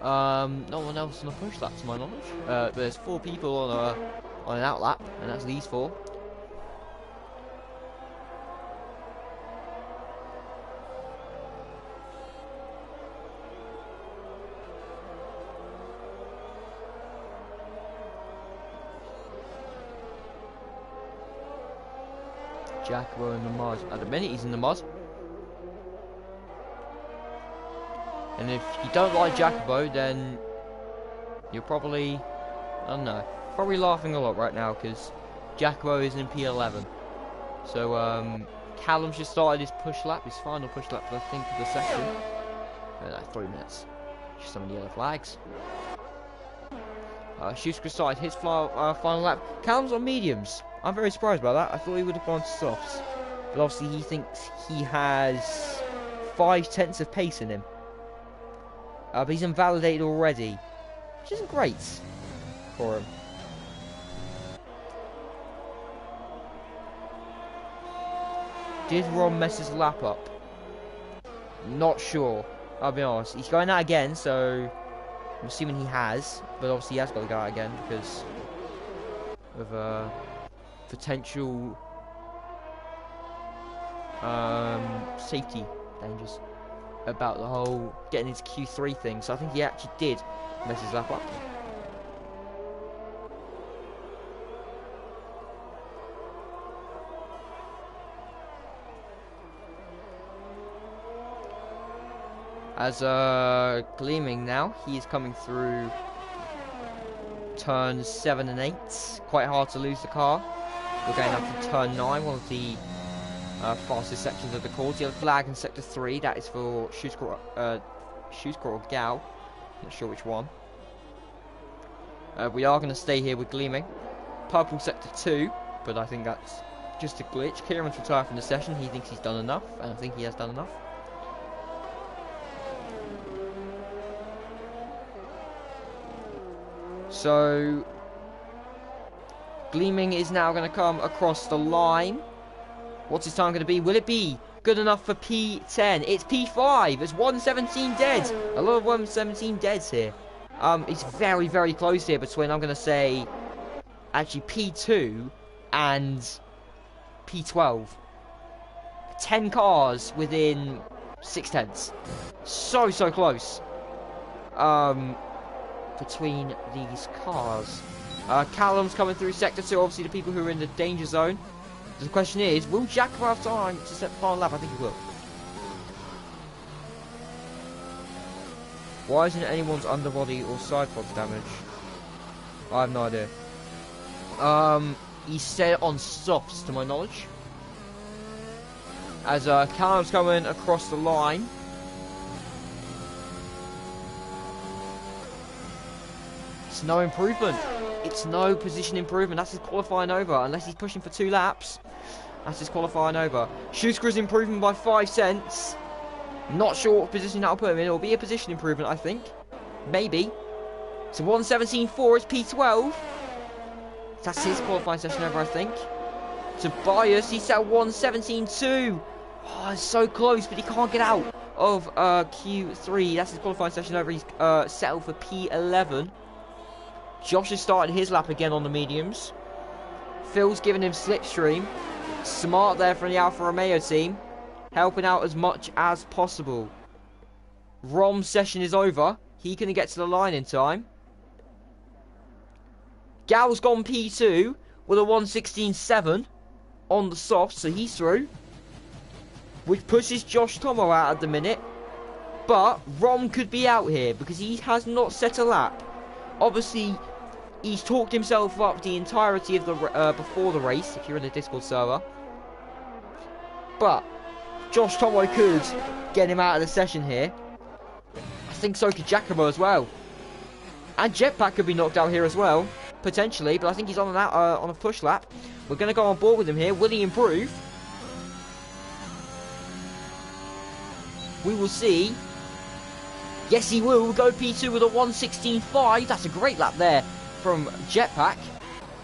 Speaker 1: No one else on a push lap to my knowledge. But there's 4 people on an out lap, and that's these 4. Jacobo in the mud. At the minute, he's in the mud. And if you don't like Jacobo, then you're probably, I don't know, probably laughing a lot right now because Jacobo is in P11. So Callum's just started his push lap, his final push lap, I think, of the session. Like 3 minutes. Just some yellow flags. Schuster started his final lap. Callum's on mediums. I'm very surprised by that. I thought he would have gone to softs. But obviously he thinks he has 5/10 of pace in him. But he's invalidated already, which isn't great for him. Did Ron mess his lap up? Not sure. I'll be honest. He's going out again, so I'm assuming he has. But obviously he has got to go out again because of potential safety dangers about the whole getting into Q3 thing. So I think he actually did mess his lap up. As Gleaming now, he is coming through turns 7 and 8. Quite hard to lose the car. We're going up to turn 9, one of the fastest sections of the course. Yellow flag in sector 3, that is for Schuster or Gao. Not sure which one. We are going to stay here with Gleaming. Purple sector 2, but I think that's just a glitch. Kieran's retired from the session. He thinks he's done enough, and I think he has done enough. So Gleaming is now going to come across the line. What's his time going to be? Will it be good enough for P10? It's P5. It's 117 dead. A lot of 117 deads here. It's very, very close here between, I'm going to say, actually P2 and P12. 10 cars within 6/10. So, so close. Between these cars. Callum's coming through sector 2, obviously the people who are in the danger zone. So the question is, will Jacobo have time to set the final lap? I think he will. Why isn't anyone's underbody or side pods damaged? I have no idea. He's set on softs to my knowledge. As Callum's coming across the line. It's no improvement. It's no position improvement. That's his qualifying over. Unless he's pushing for 2 laps. That's his qualifying over. Schuster is improving by 5 cents. Not sure what position that'll put him in. It'll be a position improvement, I think. Maybe. So 117.4 is P12. That's his qualifying session over, I think. Tobias, he's at 117.2. Oh, it's so close, but he can't get out of Q3. That's his qualifying session over. He's settled for P11. Josh has started his lap again on the mediums. Phil's giving him slipstream. Smart there from the Alfa Romeo team. Helping out as much as possible. Rom's session is over. He couldn't get to the line in time. Gal's gone P2 with a 116.7 on the soft, so he's through. Which pushes Josh Tomo out at the minute. But Rom could be out here because he has not set a lap. Obviously, he's talked himself up the entirety of the before the race, if you're in the Discord server. But Josh Tomo could get him out of the session here. I think so could Jacobo as well. And Jetpack could be knocked out here as well, potentially. But I think he's on a push lap. We're going to go on board with him here. Will he improve? We will see. Yes, he will. We'll go P2 with a 116.5. That's a great lap there from Jetpack.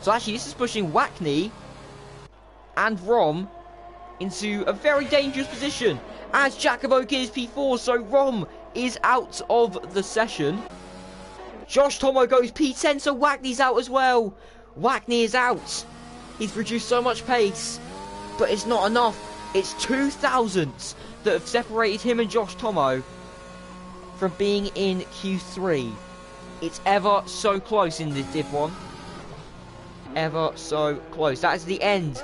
Speaker 1: So actually, this is pushing Wackney and Rom into a very dangerous position as Jacobo is P4. So Rom is out of the session. Josh Tomo goes P10, so Wackney's out as well. Wackney is out. He's reduced so much pace, but it's not enough. It's 2 thousandths that have separated him and Josh Tomo from being in Q3. It's ever so close in this Div 1. Ever so close. That is the end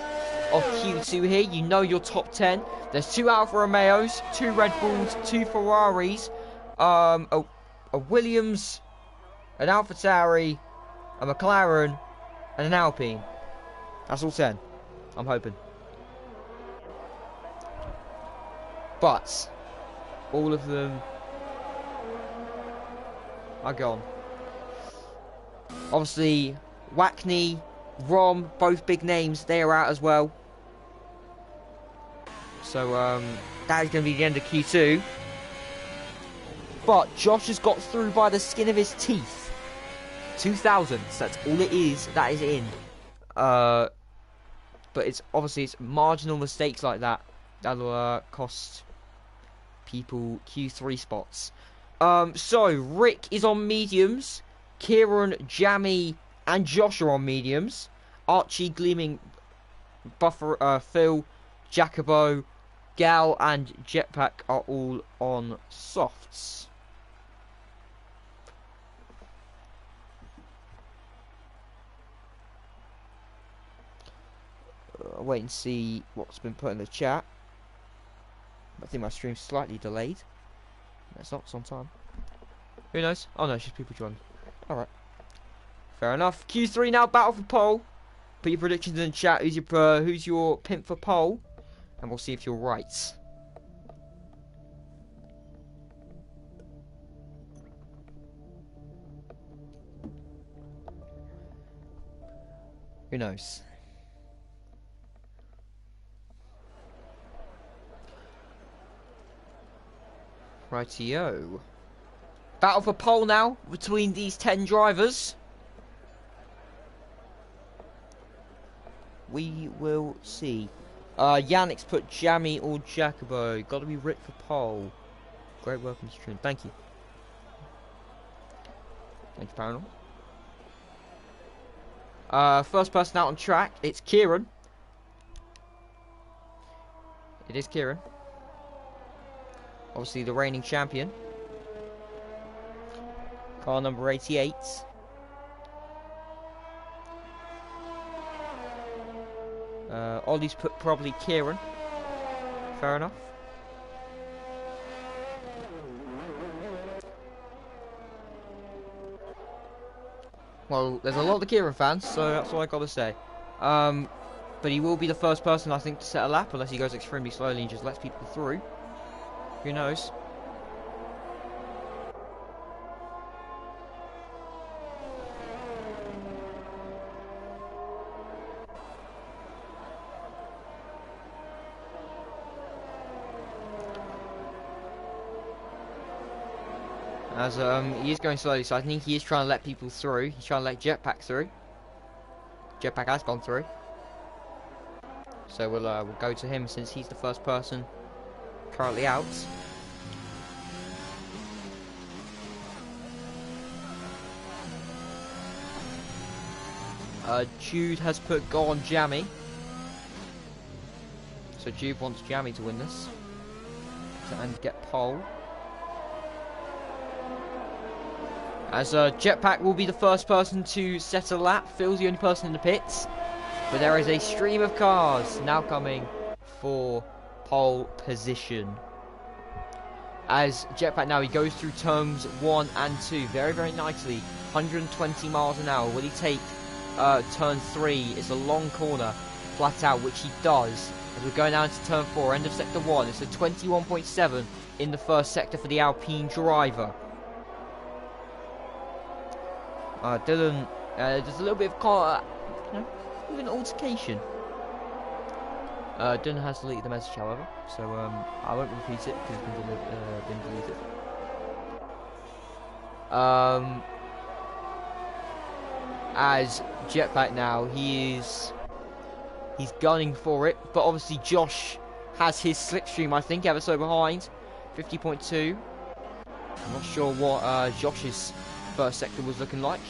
Speaker 1: of Q2 here. You know your top 10. There's 2 Alfa Romeos, 2 Red Bulls, 2 Ferraris, a Williams, an AlphaTauri, a McLaren, and an Alpine. That's all 10. I'm hoping. But all of them are gone. Obviously, Wackney, Rom, both big names, they are out as well. So that is going to be the end of Q2. But Josh has got through by the skin of his teeth. 2,000. That's all it is. That is in. But it's obviously it's marginal mistakes like that that'll cost people Q3 spots. So Rick is on mediums. Kieran, Jamie, and Josh are on mediums. Archie, Gleaming, Buffer, Phil, Jacobo, Gal, and Jetpack are all on softs. I'll wait and see what's been put in the chat. I think my stream's slightly delayed. That's not, it's on time. Who knows? Oh no, it's just people joined. Alright. Fair enough. Q3 now, battle for pole. Put your predictions in the chat. Who's your pimp for pole? And we'll see if you're right. Who knows? Rightio. Battle for pole now between these 10 drivers. We will see. Yannick's put Jamie or Jacobo. Got to be Rick for pole. Great work on the stream. Thank you. Thank you, Paranormal. First person out on track. It's Kieran. It is Kieran. Obviously the reigning champion. Car number 88. Ollie's put probably Kieran. Fair enough. Well, there's a lot of Kieran fans, so that's all I gotta say. But he will be the first person, I think, to set a lap, unless he goes extremely slowly and just lets people through. Who knows? As he is going slowly, so I think he is trying to let people through. He's trying to let Jetpack through. Jetpack has gone through. So we'll go to him since he's the first person currently out. Jude has put go on Jamie. So Jude wants Jamie to win this and get pole. As Jetpack will be the first person to set a lap. Phil's the only person in the pits. But there is a stream of cars now coming for pole position. As Jetpack now, he goes through turns 1 and 2 very, very nicely. 120 miles an hour. Will he take turn 3? It's a long corner, flat out, which he does. As we're going down to turn 4, end of sector 1. It's a 21.7 in the first sector for the Alpine driver. Dylan, there's a little bit of an altercation. Dylan has deleted the message, however, so I won't repeat it because it's been deleted. As Jetpack now, he's gunning for it, but obviously Josh has his slipstream, I think, ever so behind, 50.2. I'm not sure what Josh's first sector was looking like,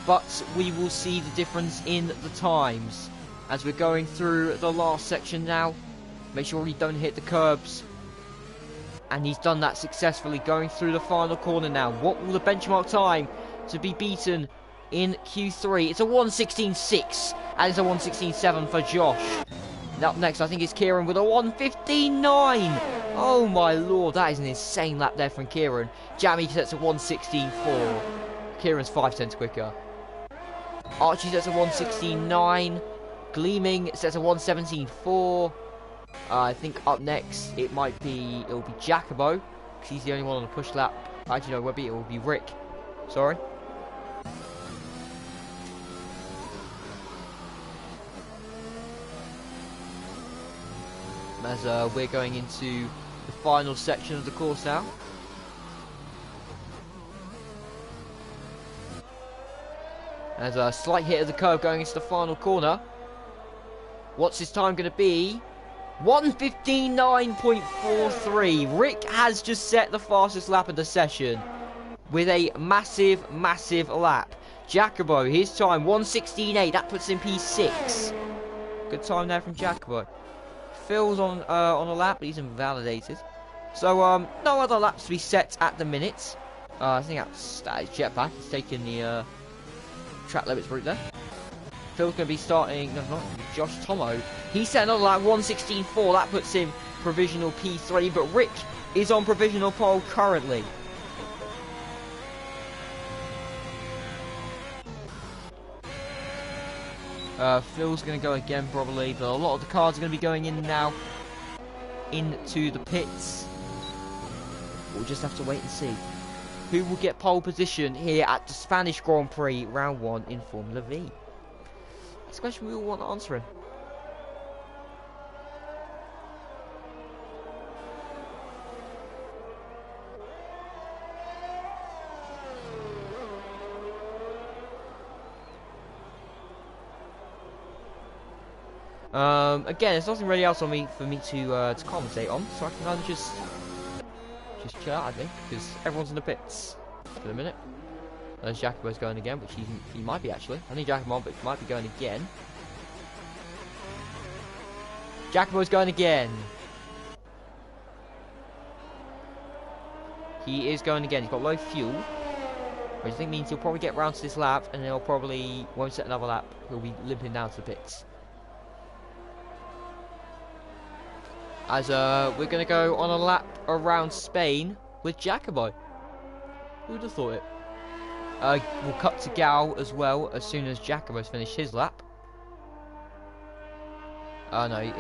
Speaker 1: but we will see the difference in the times as we're going through the last section now. Make sure you don't hit the curbs, and he's done that successfully, going through the final corner now. What will the benchmark time to be beaten in Q3. It's a 1:16.6 and it's a 1:16.7 for Josh. And up next, I think it's Kieran with a 1:15.9. Oh my lord, that is an insane lap there from Kieran. Jamie sets a 1:16.4. Kieran's 5 cents quicker. Archie sets a 1:16.9. Gleaming sets a 1:17.4. I think up next it'll be Jacobo, because he's the only one on the push lap. Actually, no, it will be Rick. Sorry. As we're going into the final section of the course now. As a slight hit of the curve going into the final corner. What's his time going to be? 1:59.43. Rick has just set the fastest lap of the session with a massive, massive lap. Jacobo, his time 1:16.8. That puts him P6. Good time there from Jacobo. Phil's on a lap, but he's invalidated. So no other laps to be set at the minute. I think that is Jetpack. He's taking the track limits route there. Phil's going to be starting. No, not Josh Tomo. He's set another lap 1:16.4. That puts him provisional P3. But Rick is on provisional pole currently. Phil's going to go again probably, but a lot of the cars are going to be going in now into the pits. We'll just have to wait and see who will get pole position here at the Spanish Grand Prix round 1 in Formula V. That's a question we all want answering. Again, there's nothing really else for me to commentate on, so I can either just chill out, I think, because everyone's in the pits for the minute. There's Jacobo's going again, which he might be actually. I think Jacobo, but he might be going again. Jacobo's going again. He is going again. He's got low fuel, which I think means he'll probably get round to this lap, and he'll probably won't set another lap. He'll be limping down to the pits. As we're going to go on a lap around Spain with Jacobo. Who'd have thought it? We'll cut to Gal as well as soon as Jacobo's finished his lap. No, I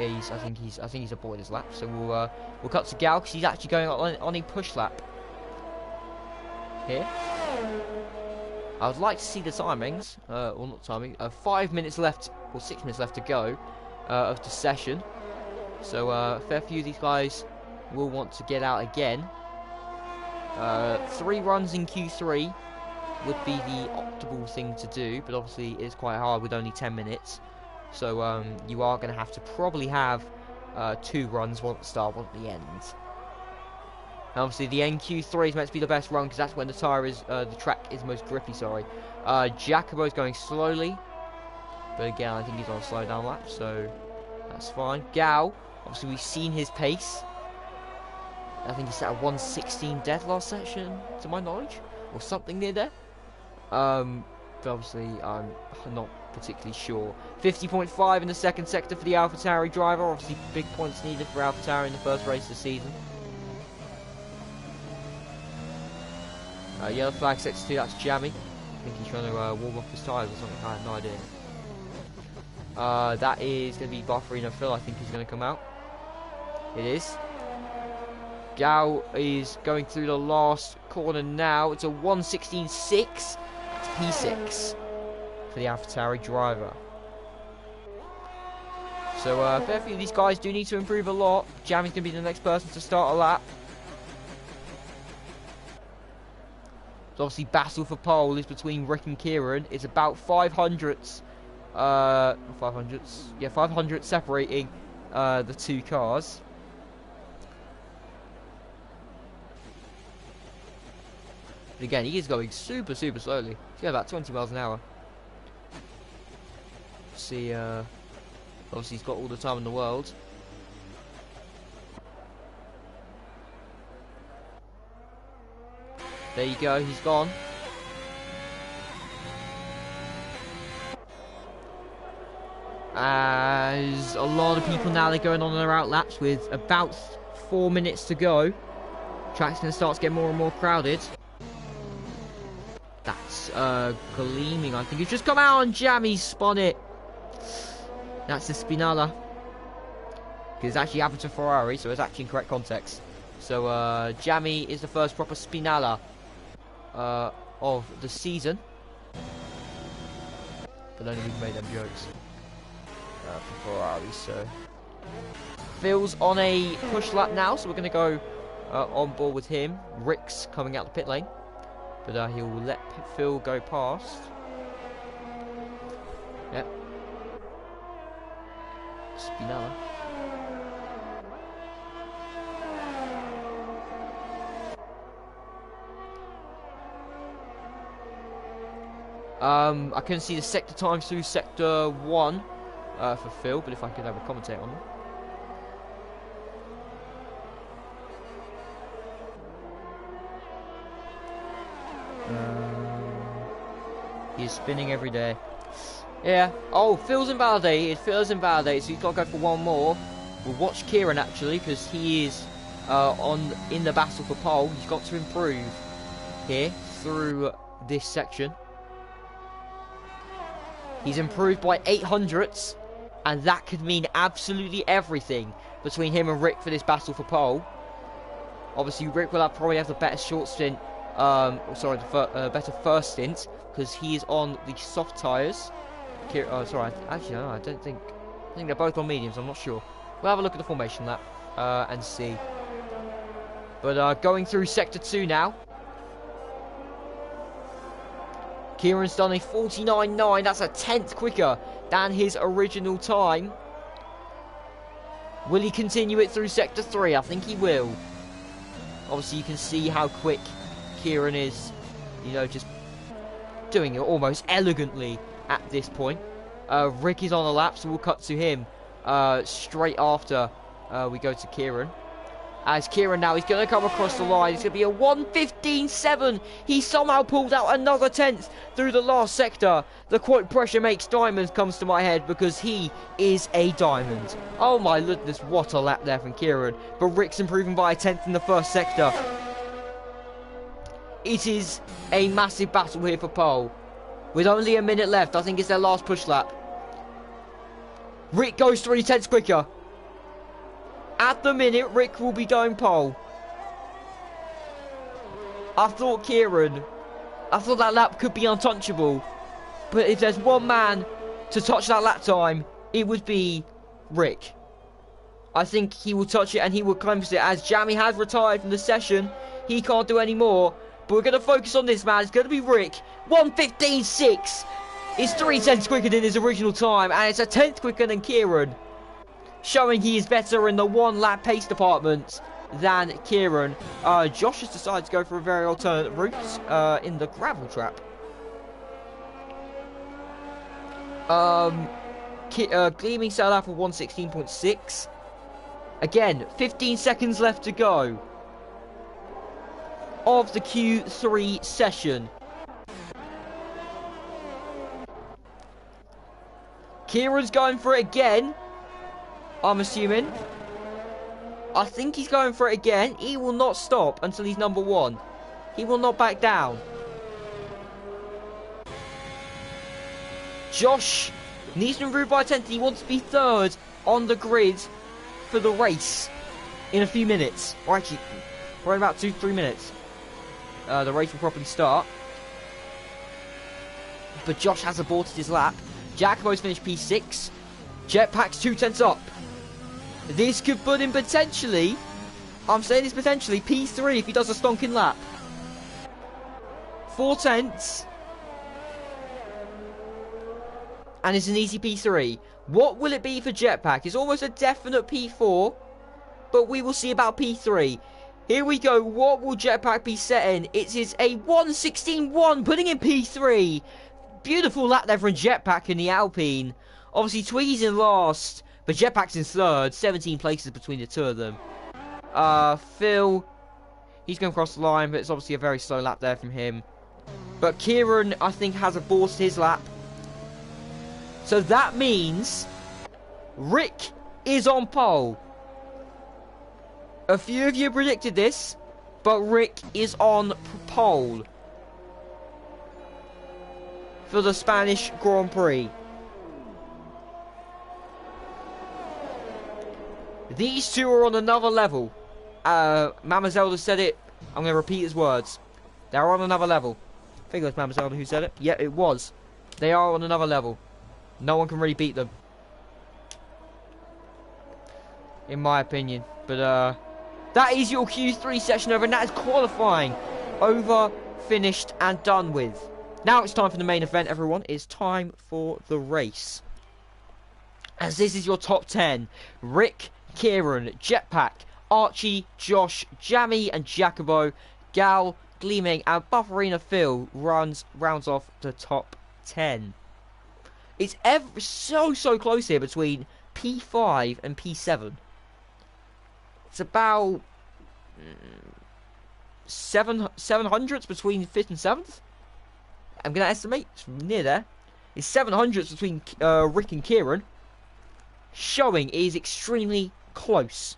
Speaker 1: think he's avoided his lap. So we'll cut to Gal because he's actually going on a push lap here. I would like to see the timings. Well, not timing. 5 minutes left or 6 minutes left to go of the session. So a fair few of these guys will want to get out again. 3 runs in Q3 would be the optimal thing to do, but obviously it's quite hard with only 10 minutes. So you are going to have to probably have 2 runs, one at the start, one at the end. And obviously the NQ3 is meant to be the best run because that's when the track is most grippy. Sorry, Jacobo's going slowly, but again I think he's on a slow down lap, so that's fine. Gal. Obviously, we've seen his pace. I think he set a 1:16 dead last session, to my knowledge, or something near there. But obviously, I'm not particularly sure. 50.5 in the second sector for the AlphaTauri driver. Obviously, big points needed for AlphaTauri in the first race of the season. Yellow flag set to 2. That's Jammy. I think he's trying to warm up his tyres or something. I have no idea. That is going to be Barfarino Phil. I think he's going to come out. It is. Gal is going through the last corner now. It's a 1:16.6. It's P6 for the AlphaTauri driver. So a fair few of these guys do need to improve a lot. Jammy's going to be the next person to start a lap. So obviously battle for pole is between Rick and Kieran. It's about 500ths. 500 separating the 2 cars. But again, he is going super slowly. He's going about 20 miles an hour. See, obviously he's got all the time in the world. There you go, he's gone. As a lot of people now, they're going on their out laps with about 4 minutes to go. Track's going to start to get more and more crowded. That's Gleaming, I think. He's just come out on Jam, he's spun it. That's the Spinala. Because it's actually happened to Ferrari, so it's actually in correct context. So Jammy is the first proper Spinala of the season. But only we've made them jokes for Ferrari. So Phil's on a push lap now, so we're going to go on board with him. Rick's coming out the pit lane, but he'll let Phil go past. Yep. Spinala. I couldn't see the sector times through sector 1 for Phil, but if I could have a commentate on them. He's spinning every day. Yeah. Oh, Phil's invalidated. Phil's invalidated, so he's got to go for one more. We'll watch Kieran actually, because he is in the battle for pole. He's got to improve here through this section. He's improved by 800ths, and that could mean absolutely everything between him and Rick for this battle for pole. Obviously, Rick will probably have the better short stint, the better first stint, because he is on the soft tyres. Sorry, actually, no, I think they're both on mediums, I'm not sure. We'll have a look at the formation lap and see. But going through sector 2 now. Kieran's done a 49.9, that's a 10th quicker than his original time. Will he continue it through sector 3? I think he will. Obviously you can see how quick Kieran is, you know, just doing it almost elegantly at this point. Rick is on the lap, so we'll cut to him straight after we go to Kieran. As Kieran now, he's going to come across the line. It's going to be a 1:15.7. He somehow pulled out another 10th through the last sector. The quote, "pressure makes diamonds," comes to my head because he is a diamond. Oh my goodness, what a lap there from Kieran. But Rick's improving by a 10th in the first sector. It is a massive battle here for pole. With only a minute left, I think it's their last push lap. Rick goes 3 tenths quicker. At the minute, Rick will be going pole. I thought that lap could be untouchable. But if there's one man to touch that lap time, it would be Rick. I think he will touch it and he will glimpse it. As Jammy has retired from the session, he can't do any more. But we're going to focus on this man. It's going to be Rick. 1:15.6. It's 3 tenths quicker than his original time. And it's a 10th quicker than Kieran. Showing he is better in the one lap pace department than Kieran. Josh has decided to go for a very alternate route in the gravel trap. Gleaming set up for 1:16.6. Again, 15 seconds left to go of the Q3 session. Kieran's going for it again, I'm assuming. I think he's going for it again. He will not stop until he's number 1. He will not back down. Josh needs to improve by a 10th. He wants to be 3rd on the grid for the race in a few minutes. Or actually, for about 2-3 minutes. The race will properly start. But Josh has aborted his lap. Giacomo's finished P6. Jetpack's 2 tenths up. This could put him potentially, I'm saying this potentially, P3 if he does a stonking lap. 4 tenths. And it's an easy P3. What will it be for Jetpack? It's almost a definite P4. But we will see about P3. Here we go. What will Jetpack be setting? It is a 1:16.1, putting in P3. Beautiful lap there from Jetpack in the Alpine. Obviously, Twiggy's in last, but Jetpack's in 3rd. 17 places between the two of them. Phil, he's going across the line, but it's obviously a very slow lap there from him. But Kieran, I think, has aborted his lap. So that means Rick is on pole. A few of you predicted this, but Rick is on pole for the Spanish Grand Prix. These two are on another level. Mama Zelda said it. I'm going to repeat his words. They're on another level. I think it was Mama Zelda who said it. Yeah, it was. They are on another level. No one can really beat them, in my opinion. But that is your Q3 session over, and that is qualifying over, finished, and done with. Now it's time for the main event, everyone. It's time for the race. As this is your top 10. Rick, Kieran, Jetpack, Archie, Josh, Jammy, and Jacobo. Gal, Gleaming, and Bufferina Phil rounds off the top 10. It's ever so close here between P5 and P7. It's about 700s between 5th and 7th. I'm going to estimate. It's near there. It's 700s between Rick and Kieran. Showing it is extremely close.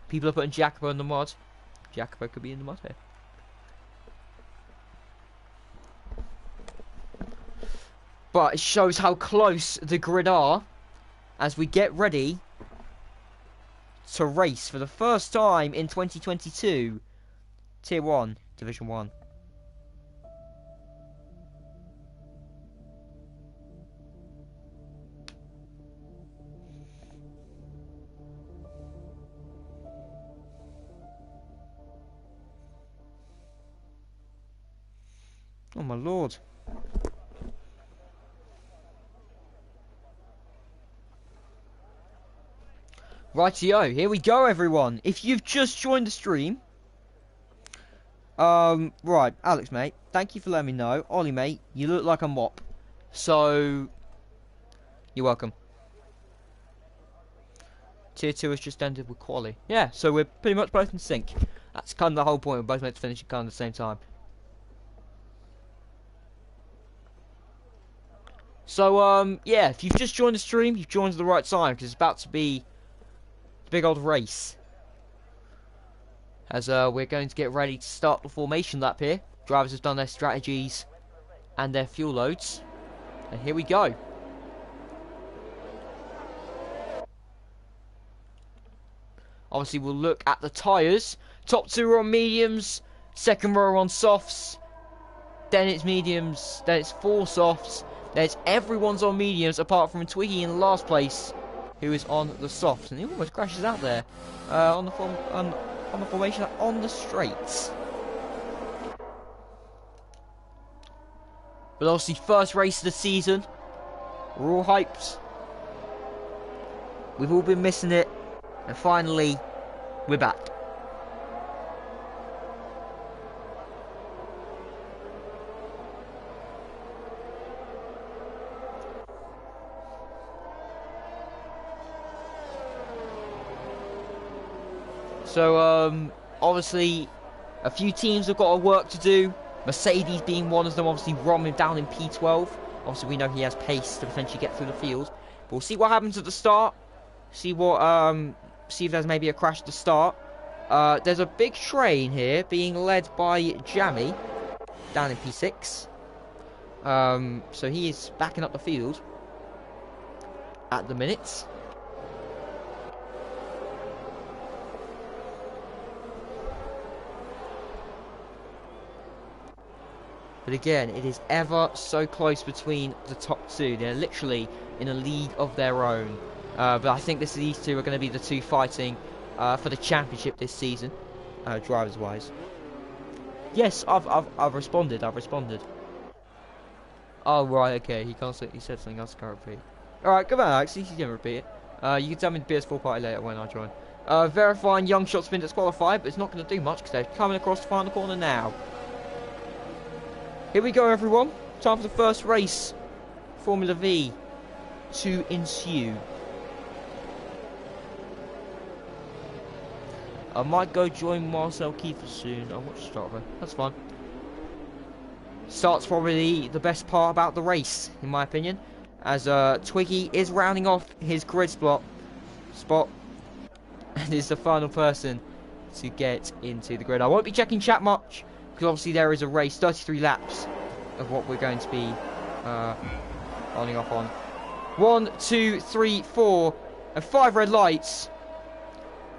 Speaker 1: People are putting Jacobo in the mud. Jacobo could be in the mud here. But it shows how close the grid are as we get ready to race for the first time in 2022. Tier 1, Division 1. Oh my lord. Rightio, here we go everyone. If you've just joined the stream, right, Alex mate, thank you for letting me know. Ollie mate, you look like a mop. So, you're welcome. Tier 2 has just ended with quali. Yeah, so we're pretty much both in sync. That's kind of the whole point, we're both meant to finish at kind of the same time. So, yeah, if you've just joined the stream, you've joined at the right time, because it's about to be a big old race. As we're going to get ready to start the formation lap here. Drivers have done their strategies and their fuel loads. And here we go. Obviously, we'll look at the tyres. Top two are on mediums, second row are on softs, then it's mediums, then it's four softs. There's everyone's on mediums apart from Twiggy in last place, who is on the softs, and he almost crashes out there on the formation on the straights. But obviously, first race of the season, we're all hyped. We've all been missing it, and finally, we're back. So, obviously, a few teams have got a work to do. Mercedes being one of them, obviously Roman down in P12. Obviously, we know he has pace to potentially get through the field. But we'll see what happens at the start. See if there's maybe a crash at the start. There's a big train here being led by Jammy down in P6. So he is backing up the field at the minute. But again, it is ever so close between the top two. They're literally in a league of their own. But I think these two are going to be the two fighting for the championship this season, drivers-wise. Yes, I've responded. Oh right, okay. He can't say. He said something else. I can't repeat. All right, come on, Alex. You can repeat it. You can tell me the PS4 party later when I join. Verifying young shots been disqualified, but it's not going to do much because they're coming across the final corner now. Here we go, everyone. Time for the first race, Formula V, to ensue. I might go join Marcel Kiefer soon. I'll watch Strava. That's fine. Start's probably the best part about the race, in my opinion. as Twiggy is rounding off his grid spot, and is the final person to get into the grid. I won't be checking chat much, because obviously there is a race, 33 laps of what we're going to be running off on. 1, 2, 3, 4, and 5 red lights.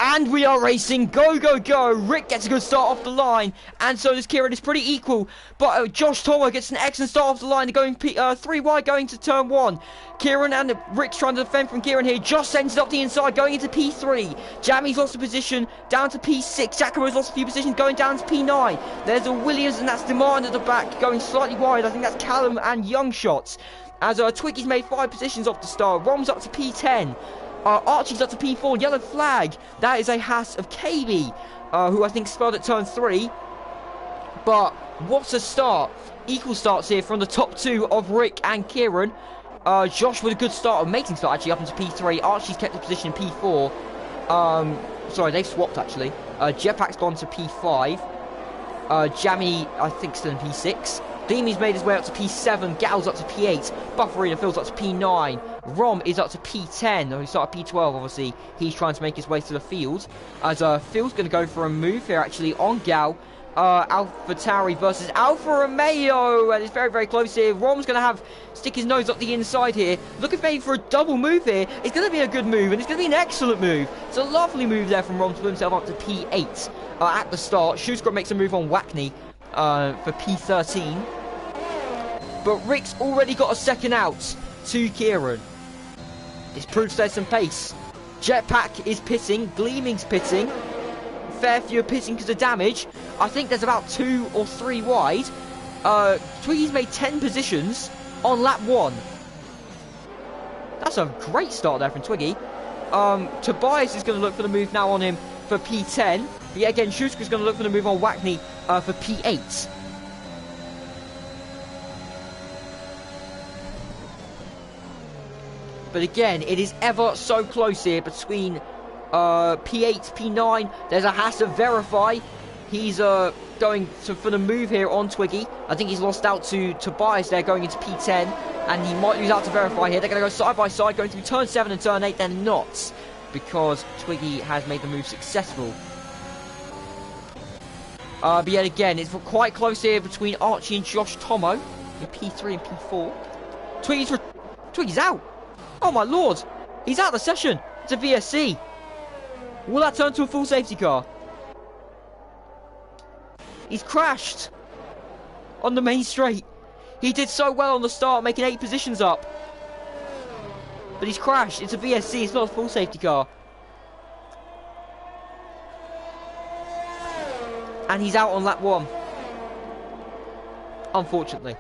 Speaker 1: And we are racing. Go, go, go. Rick gets a good start off the line. And so does Kieran. It's pretty equal. But Josh Tomo gets an excellent start off the line. They're going 3 wide going to turn 1. Kieran and Rick's trying to defend from Kieran here. Josh sends it up the inside going into P3. Jamie's lost a position down to P6. Giacomo's lost a few positions going down to P9. There's a Williams and that's Demand at the back going slightly wide. I think that's Callum and Young Shots. As Twiggy's made 5 positions off the start. Rom's up to P10. Archie's up to P4, yellow flag. That is a Haas of KB, who I think spelled at turn 3. But what a start. Equal starts here from the top 2 of Rick and Kieran. Josh with a good start, amazing start actually up into P3. Archie's kept the position in P4. Sorry, they've swapped actually. Jetpack's gone to P5. Jamie, I think, still in P6. Deemy's made his way up to P7, Gal's up to P8, Bufferina Phil's up to P9, Rom is up to P10, he started P12 obviously, he's trying to make his way to the field, as Phil's going to go for a move here actually on Gal, AlphaTauri versus Alfa Romeo, and it's very, very close here. Rom's going to stick his nose up the inside here, looking maybe for a double move here. It's going to be a good move, and it's going to be an excellent move. It's a lovely move there from Rom to put himself up to P8 at the start. Shoescrub makes a move on Wackney for P13, but Rick's already got a second out to Kieran. This proves there's some pace. Jetpack is pitting, Gleaming's pitting, Fairview are pitting because of damage. I think there's about 2 or 3 wide. Twiggy's made 10 positions on lap 1. That's a great start there from Twiggy. Tobias is going to look for the move now on him for P10. But yet again, Schuster's going to look for the move on Wackney for P8. But again, it is ever so close here between P8, P9. There's a Haas of Verify. He's going for the move here on Twiggy. I think he's lost out to Tobias there going into P10. And he might lose out to Verify here. They're going to go side by side going through turn 7 and turn 8. They're not, because Twiggy has made the move successful. But yet again, it's quite close here between Archie and Josh Tomo in P3 and P4. Twiggy's out. Oh my lord, he's out of the session. It's a VSC. Will that turn to a full safety car? He's crashed on the main straight. He did so well on the start, making 8 positions up. But he's crashed. It's a VSC, it's not a full safety car. And he's out on lap 1. Unfortunately.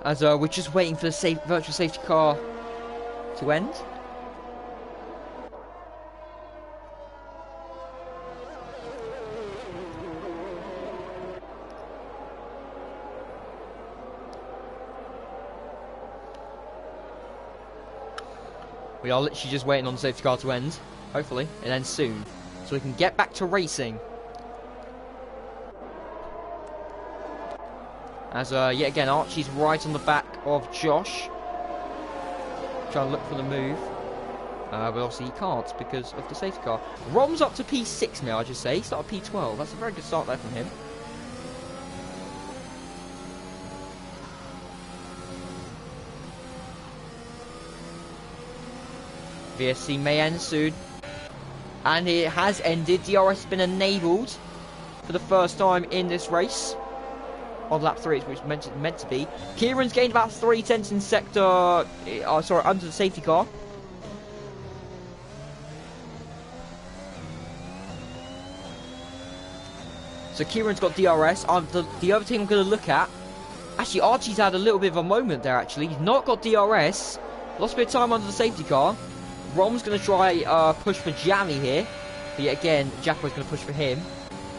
Speaker 1: As we're just waiting for the virtual safety car to end. We are literally just waiting on the safety car to end. Hopefully, it ends soon, so we can get back to racing. As, yet again, Archie's right on the back of Josh. Trying to look for the move. But obviously he can't because of the safety car. Rom's up to P6 now, I just say. He started P12. That's a very good start there from him. VSC may end soon. And it has ended. DRS has been enabled for the first time in this race. On lap 3, which it's meant to be. Kieran's gained about 3 tenths in sector... under the safety car. So Kieran's got DRS. The other thing I'm going to look at... Actually, Archie's had a little bit of a moment there, actually. He's not got DRS. Lost a bit of time under the safety car. Rom's going to try push for Jamie here. But yet again, Jacko's going to push for him.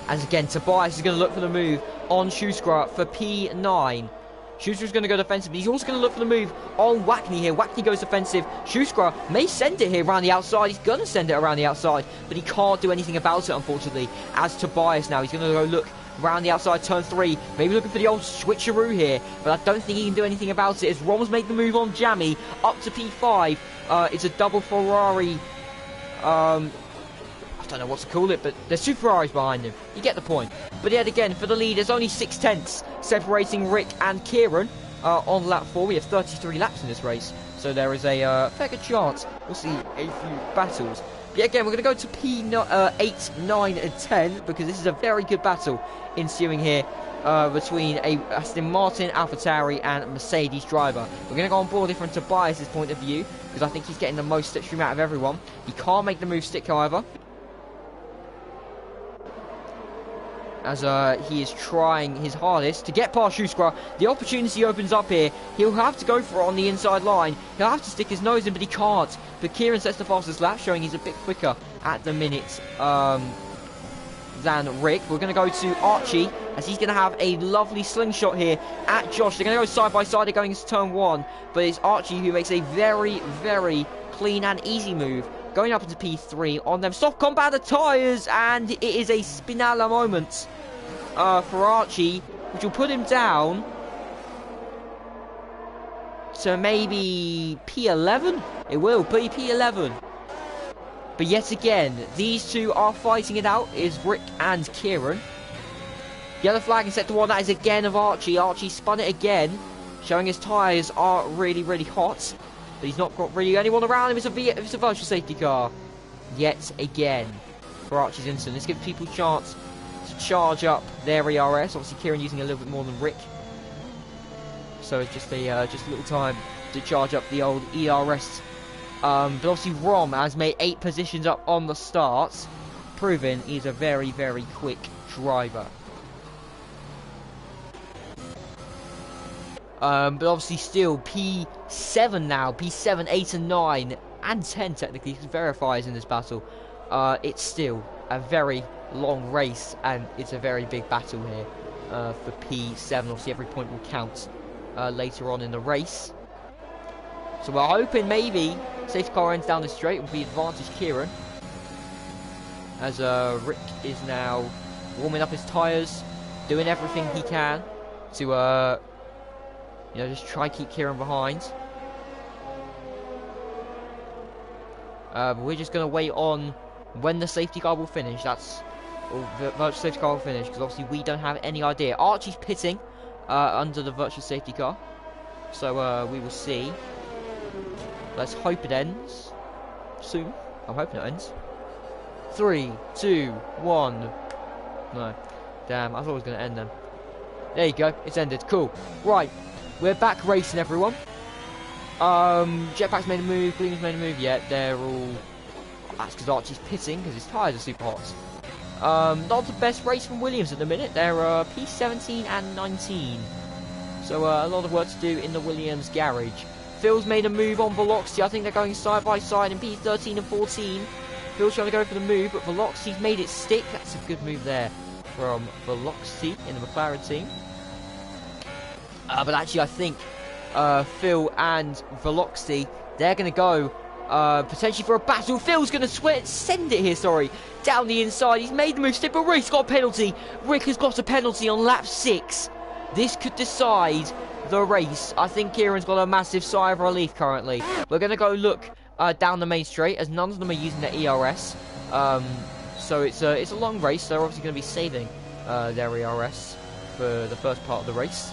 Speaker 1: As again, Tobias is going to look for the move on Schuster for P9. Schuster's going to go defensive, but he's also going to look for the move on Wackney here. Wackney goes defensive. Schuster may send it here around the outside. He's going to send it around the outside, but he can't do anything about it, unfortunately. As Tobias now, he's going to go look around the outside, turn 3, maybe looking for the old switcheroo here, but I don't think he can do anything about it as Rom's made the move on Jammy up to P5. It's a double Ferrari. I don't know what to call it, but there's 2 Ferraris behind him. You get the point. But yet again, for the lead, there's only 6/10 separating Rick and Kieran on lap 4. We have 33 laps in this race, so there is a fair good chance we'll see a few battles. Yeah, again, we're going to go to P8, 9, and 10 because this is a very good battle ensuing here between a Aston Martin, AlphaTauri, and Mercedes driver. We're going to go on board different Tobias' point of view because I think he's getting the most slipstream out of everyone. He can't make the move stick, however, as he is trying his hardest to get past Schuster. The opportunity opens up here. He'll have to go for it on the inside line. He'll have to stick his nose in, but he can't. But Kieran sets the fastest lap, showing he's a bit quicker at the minute than Rick. We're going to go to Archie, as he's going to have a lovely slingshot here at Josh. They're going to go side by side. They're going into turn 1, but it's Archie who makes a very, very clean and easy move, going up into P3 on them. Soft combat the tyres, and it is a Spinella moment for Archie, which will put him down to maybe P11. It will be P11. But yet again, these two are fighting it out, is Rick and Kieran. Yellow flag in sector 1, that is again of Archie. Archie spun it again, showing his tyres are really, really hot. But he's not got really anyone around him. It's a virtual safety car. Yet again, for Archie's incident. This gives people a chance to charge up their ERS. Obviously, Kieran using a little bit more than Rick. So it's just a little time to charge up the old ERS. But obviously Rom has made 8 positions up on the start, proving he's a very, very quick driver. But obviously still P7 now, P7, 8 and 9, and 10 technically, because verifies in this battle. It's still a very long race, and it's a very big battle here for P7. Obviously every point will count later on in the race. So we're hoping maybe safety car ends down the straight will be advantage Kieran, as Rick is now warming up his tyres, doing everything he can to just try keep Kieran behind. But we're just going to wait on when the safety car will finish. Or the virtual safety car will finish, because obviously we don't have any idea. Archie's pitting under the virtual safety car, so we will see. Let's hope it ends soon. I'm hoping it ends. 3, 2, 1. No. Damn, I thought it was going to end then. There you go. It's ended. Cool. Right. We're back racing, everyone. Jetpack's made a move. Gleam's made a move. Yeah, they're all... That's because Archie's pitting, because his tyres are super hot. Not the best race from Williams at the minute. They're P17 and 19. So a lot of work to do in the Williams garage. Phil's made a move on Velocity. I think they're going side by side in P13 and 14. Phil's trying to go for the move, but Velocity's made it stick. That's a good move there from Velocity in the McLaren team. But actually, I think Phil and Velocity, they're going to go potentially for a battle. Phil's going to send it here, down the inside. He's made the move stick, but Rick's got a penalty. Rick has got a penalty on lap 6. This could decide the race. I think Kieran's got a massive sigh of relief currently. We're going to go look down the main straight, as none of them are using their ERS. So it's a long race. They're obviously going to be saving their ERS for the first part of the race.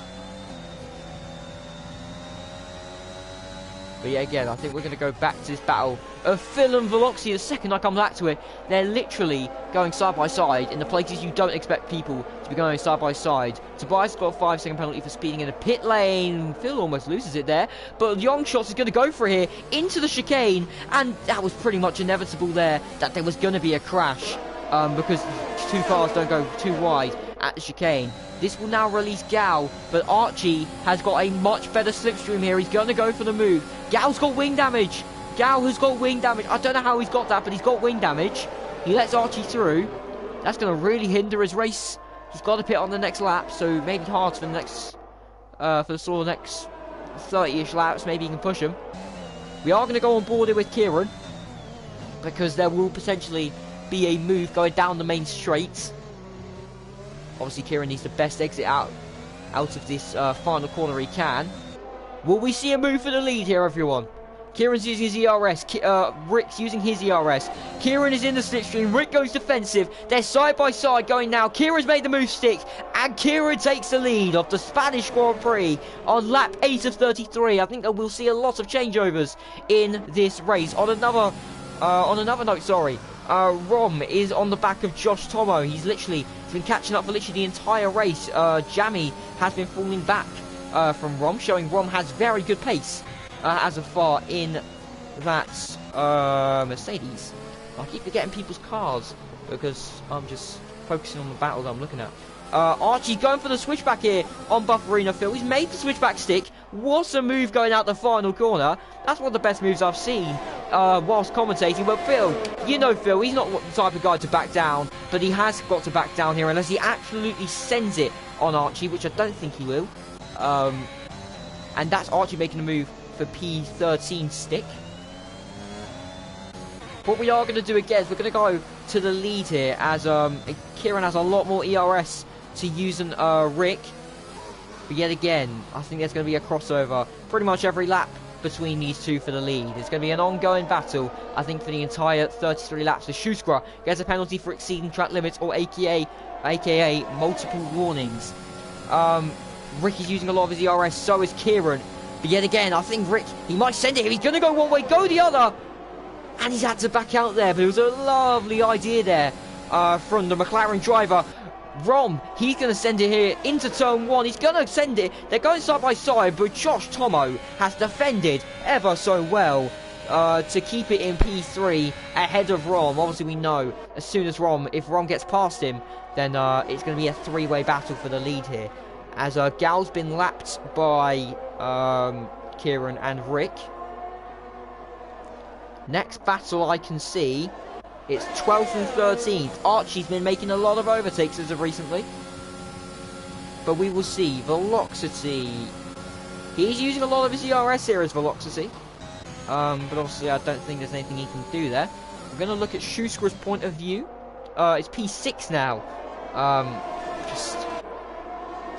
Speaker 1: But yeah, again, I think we're going to go back to this battle of Phil and Velocity. The second I come back to it, they're literally going side by side in the places you don't expect people to be going side by side. Tobias got a 5-second penalty for speeding in a pit lane. Phil almost loses it there. But Youngshots is going to go for it here into the chicane. And that was pretty much inevitable there, that there was going to be a crash. Because 2 cars don't go too wide at the chicane. This will now release Gal, but Archie has got a much better slipstream here. He's going to go for the move. Gal's got wing damage. Gal has got wing damage. I don't know how he's got that, but he's got wing damage. He lets Archie through. That's going to really hinder his race. He's got to pit on the next lap, so maybe hard for the next for the sort of next 30-ish laps. Maybe he can push him. We are going to go on board it with Kieran, because there will potentially be a move going down the main straight. Obviously, Kieran needs the best exit out of this final corner he can. Will we see a move for the lead here, everyone? Kieran's using his ERS. Rick's using his ERS. Kieran is in the slipstream. Rick goes defensive. They're side by side going now. Kieran's made the move stick. And Kieran takes the lead of the Spanish Grand Prix on lap 8 of 33. I think that we'll see a lot of changeovers in this race. On another note, sorry. Rom is on the back of Josh Tomo. He's been catching up for literally the entire race. Jamie has been falling back from Rom, showing Rom has very good pace. As of far in that Mercedes. I keep forgetting people's cars because I'm just focusing on the battle that I'm looking at. Archie going for the switchback here on Bufferino. Phil, he's made the switchback stick. What a move going out the final corner. That's one of the best moves I've seen whilst commentating. But Phil, you know Phil, he's not the type of guy to back down, but he has got to back down here unless he absolutely sends it on Archie, which I don't think he will. And that's Archie making a move for P13 stick. What we are going to do again is we're going to go to the lead here, as Kieran has a lot more ERS to use than Rick. But yet again, I think there's going to be a crossover pretty much every lap between these two for the lead. It's going to be an ongoing battle, I think, for the entire 33 laps. The Schuskra gets a penalty for exceeding track limits, or aka multiple warnings. Rick is using a lot of his ERS, so is Kieran. But yet again, I think Rick, he might send it. He's going to go one way, go the other. And he's had to back out there. But it was a lovely idea there from the McLaren driver. Rom, he's going to send it here into turn 1. He's going to send it. They're going side by side. But Josh Tomo has defended ever so well to keep it in P3 ahead of Rom. Obviously, we know as soon as if Rom gets past him, then it's going to be a three-way battle for the lead here. As Gal's been lapped by Kieran and Rick. Next battle I can see, it's 12th and 13th. Archie's been making a lot of overtakes as of recently. But we will see. Velocity. He's using a lot of his ERS here as Velocity. But obviously I don't think there's anything he can do there. We're going to look at Schuskra's point of view. It's P6 now.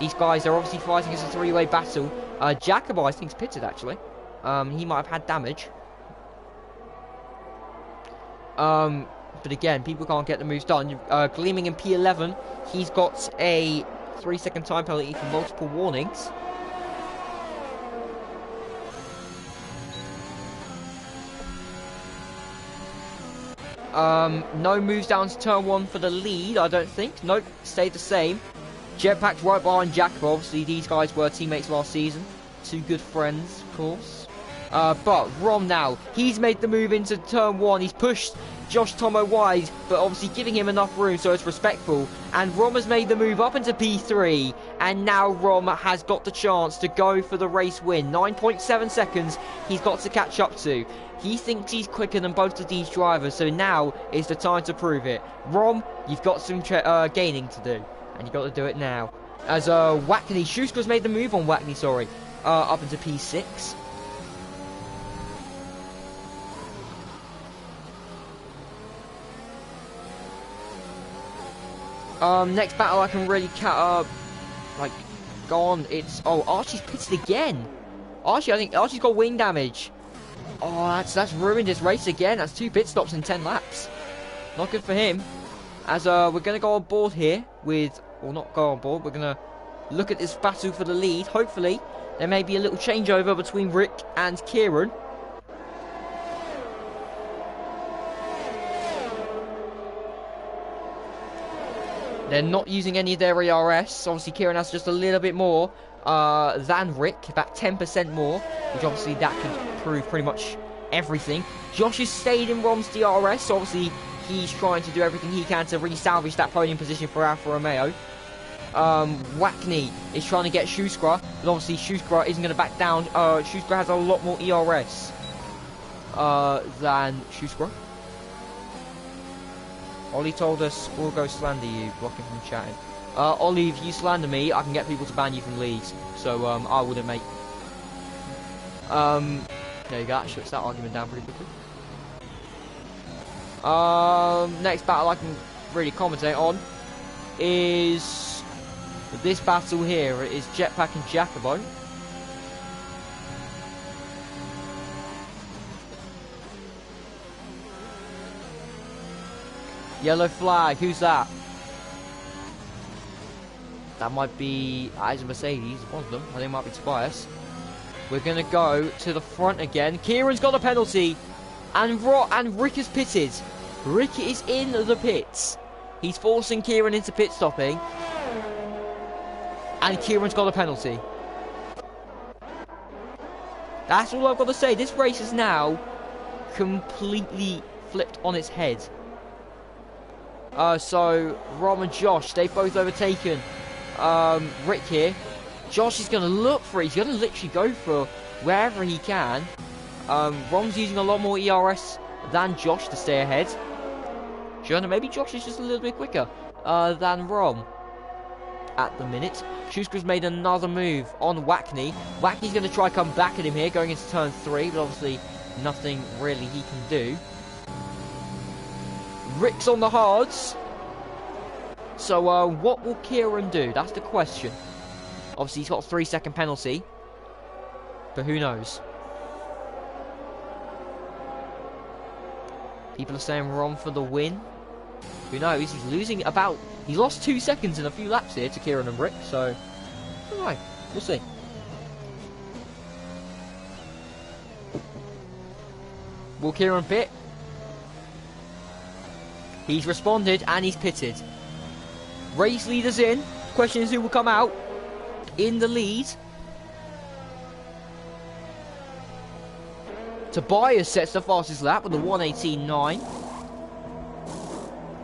Speaker 1: These guys are obviously fighting as a three-way battle. Jacobo, I think, is pitted, actually. He might have had damage. But again, people can't get the moves done. Gleaming in P11, he's got a 3-second time penalty for multiple warnings. No moves down to turn 1 for the lead, I don't think. Nope, stayed the same. Jetpack's right behind Jacob. Obviously, these guys were teammates last season. Two good friends, of course. But Rom now, he's made the move into turn 1. He's pushed Josh Tomo wide, but obviously giving him enough room so it's respectful. And Rom has made the move up into P3. And now Rom has got the chance to go for the race win. 9.7 seconds he's got to catch up to. He thinks he's quicker than both of these drivers, so now is the time to prove it. Rom, you've got some gaining to do. And you've got to do it now. As Schuskra's made the move on Wackney, sorry. Up into P6. Next battle I can really go on. It's Archie's pitted again. Archie, I think Archie's got wing damage. Oh, that's ruined his race again. That's 2 pit stops in 10 laps. Not good for him. As we're gonna go on board here with, or not go on board. We're gonna look at this battle for the lead. Hopefully, there may be a little changeover between Rick and Kieran. They're not using any of their ERS. Obviously, Kieran has just a little bit more than Rick, about 10% more, which obviously that could prove pretty much everything. Josh has stayed in Rom's DRS, so obviously he's trying to do everything he can to re-salvage that podium position for Alfa Romeo. Wackney is trying to get Schuskra, but obviously Schuskra isn't going to back down. Schuskra has a lot more ERS than Schuskra. Ollie told us we'll go slander you, blocking from chatting. Ollie, if you slander me, I can get people to ban you from leagues. So, I wouldn't, mate. There you go, that shuts that argument down pretty quickly. Next battle I can really commentate on is this battle here. It is Jetpack and Jacobo. Yellow flag, who's that? That might be Isaac Mercedes, one of them. I think it might be Tobias. We're going to go to the front again. Kieran's got a penalty. And Rick is pitted. Rick is in the pits. He's forcing Kieran into pit stopping. And Kieran's got a penalty. That's all I've got to say. This race is now completely flipped on its head. So, Rom and Josh, they've both overtaken Rick here. Josh is going to look for it. He's going to literally go for wherever he can. Rom's using a lot more ERS than Josh to stay ahead. Maybe Josh is just a little bit quicker than Rom at the minute. Schuster's made another move on Wackney. Wackney's going to try come back at him here, going into turn 3, but obviously nothing really he can do. Rick's on the hards. So what will Kieran do? That's the question. Obviously he's got a 3-second penalty, but who knows? People are saying Rom for the win. Who knows? He's losing about... He lost 2 seconds in a few laps here to Kieran and Rick, so... I don't know. We'll see. Will Kieran pit? He's responded and he's pitted. Race leaders in. Question is who will come out in the lead. Tobias sets the fastest lap with a 1:18.9.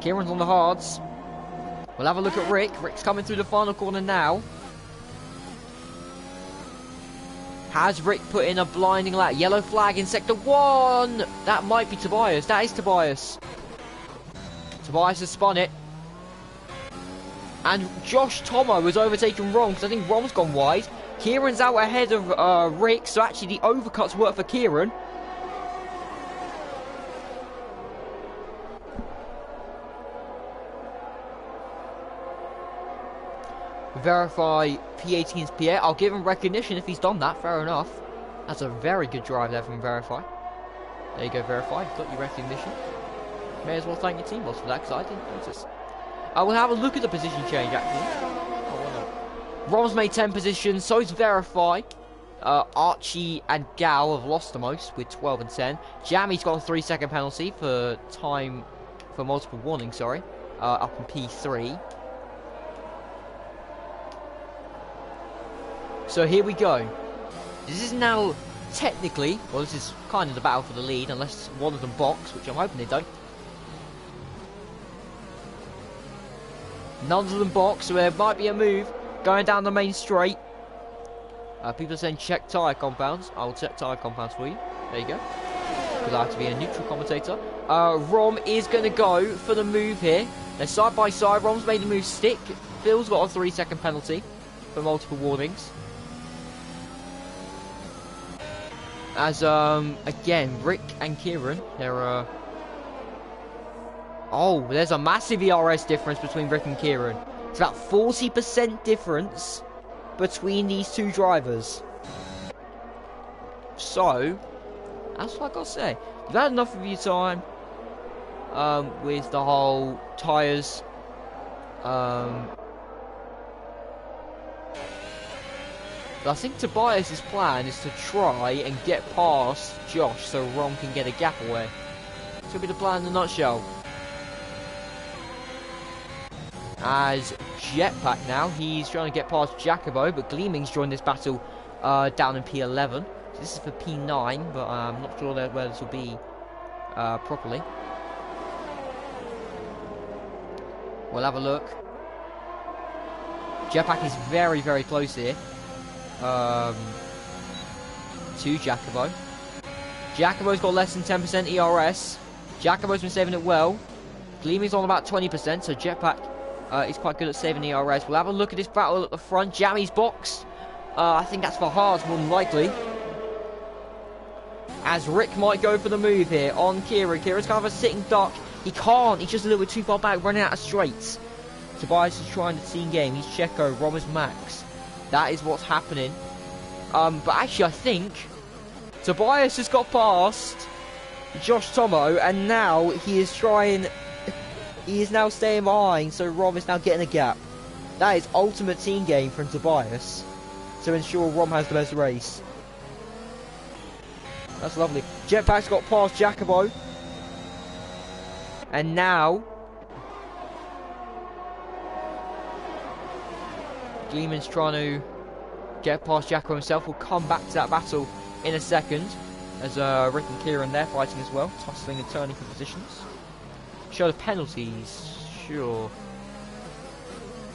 Speaker 1: Kieran's on the hards. We'll have a look at Rick. Rick's coming through the final corner now. Has Rick put in a blinding lap? Yellow flag in sector 1. That might be Tobias. That is Tobias. Tobias has spun it. And Josh Tomo was overtaken Rom, because I think Rom's gone wide. Kieran's out ahead of Rick, so actually the overcuts work for Kieran. Verify P18's Pierre. I'll give him recognition if he's done that, fair enough. That's a very good drive there from Verify. There you go, Verify. Got your recognition. May as well thank your team boss for that, because I didn't notice. I will have a look at the position change, actually. Rom's made 10 positions, so is Verify. Archie and Gal have lost the most with 12 and 10. Jammy's got a 3-second penalty for time for multiple warnings, sorry. Up in P3. So here we go. This is now technically, well, this is kind of the battle for the lead, unless one of them box, which I'm hoping they don't. None of them box, so there might be a move going down the main straight. People are saying check tyre compounds. I will check tyre compounds for you. There you go. Because I have to be a neutral commentator. Rom is going to go for the move here. They're side by side. Rom's made the move stick. Phil's got a 3-second penalty for multiple warnings. As, again, Rick and Kieran, they're, oh, there's a massive ERS difference between Rick and Kieran. It's about 40% difference between these two drivers. So, that's what I gotta say. You've had enough of your time with the whole tyres. But I think Tobias' plan is to try and get past Josh so Ron can get a gap away. This will be the plan in a nutshell. As Jetpack now, he's trying to get past Jacobo, but Gleaming's joined this battle down in P11. So this is for P9, but I'm not sure where this will be properly. We'll have a look. Jetpack is very, very close here to Jacobo. Jacobo's got less than 10% ERS. Jacobo's been saving it well. Gleaming's on about 20%, so Jetpack He's quite good at saving ERS. We'll have a look at this battle at the front. Jammy's box. I think that's for hards more than likely. As Rick might go for the move here on Kieran. Kieran's kind of a sitting duck. He can't. He's just a little bit too far back, running out of straights. Tobias is trying the team game. He's Checo. Rom is Max. That is what's happening. But actually, I think Tobias has got past Josh Tomo, and now he is trying. He is now staying behind, so Rom is now getting a gap. That is ultimate team game from Tobias to ensure Rom has the best race. That's lovely. Jetpack's got past Jacobo. And now Gleeman's trying to get past Jacobo himself. We'll come back to that battle in a second. As Rick and Kieran there fighting as well, tussling and turning for positions. Show the penalties. Sure.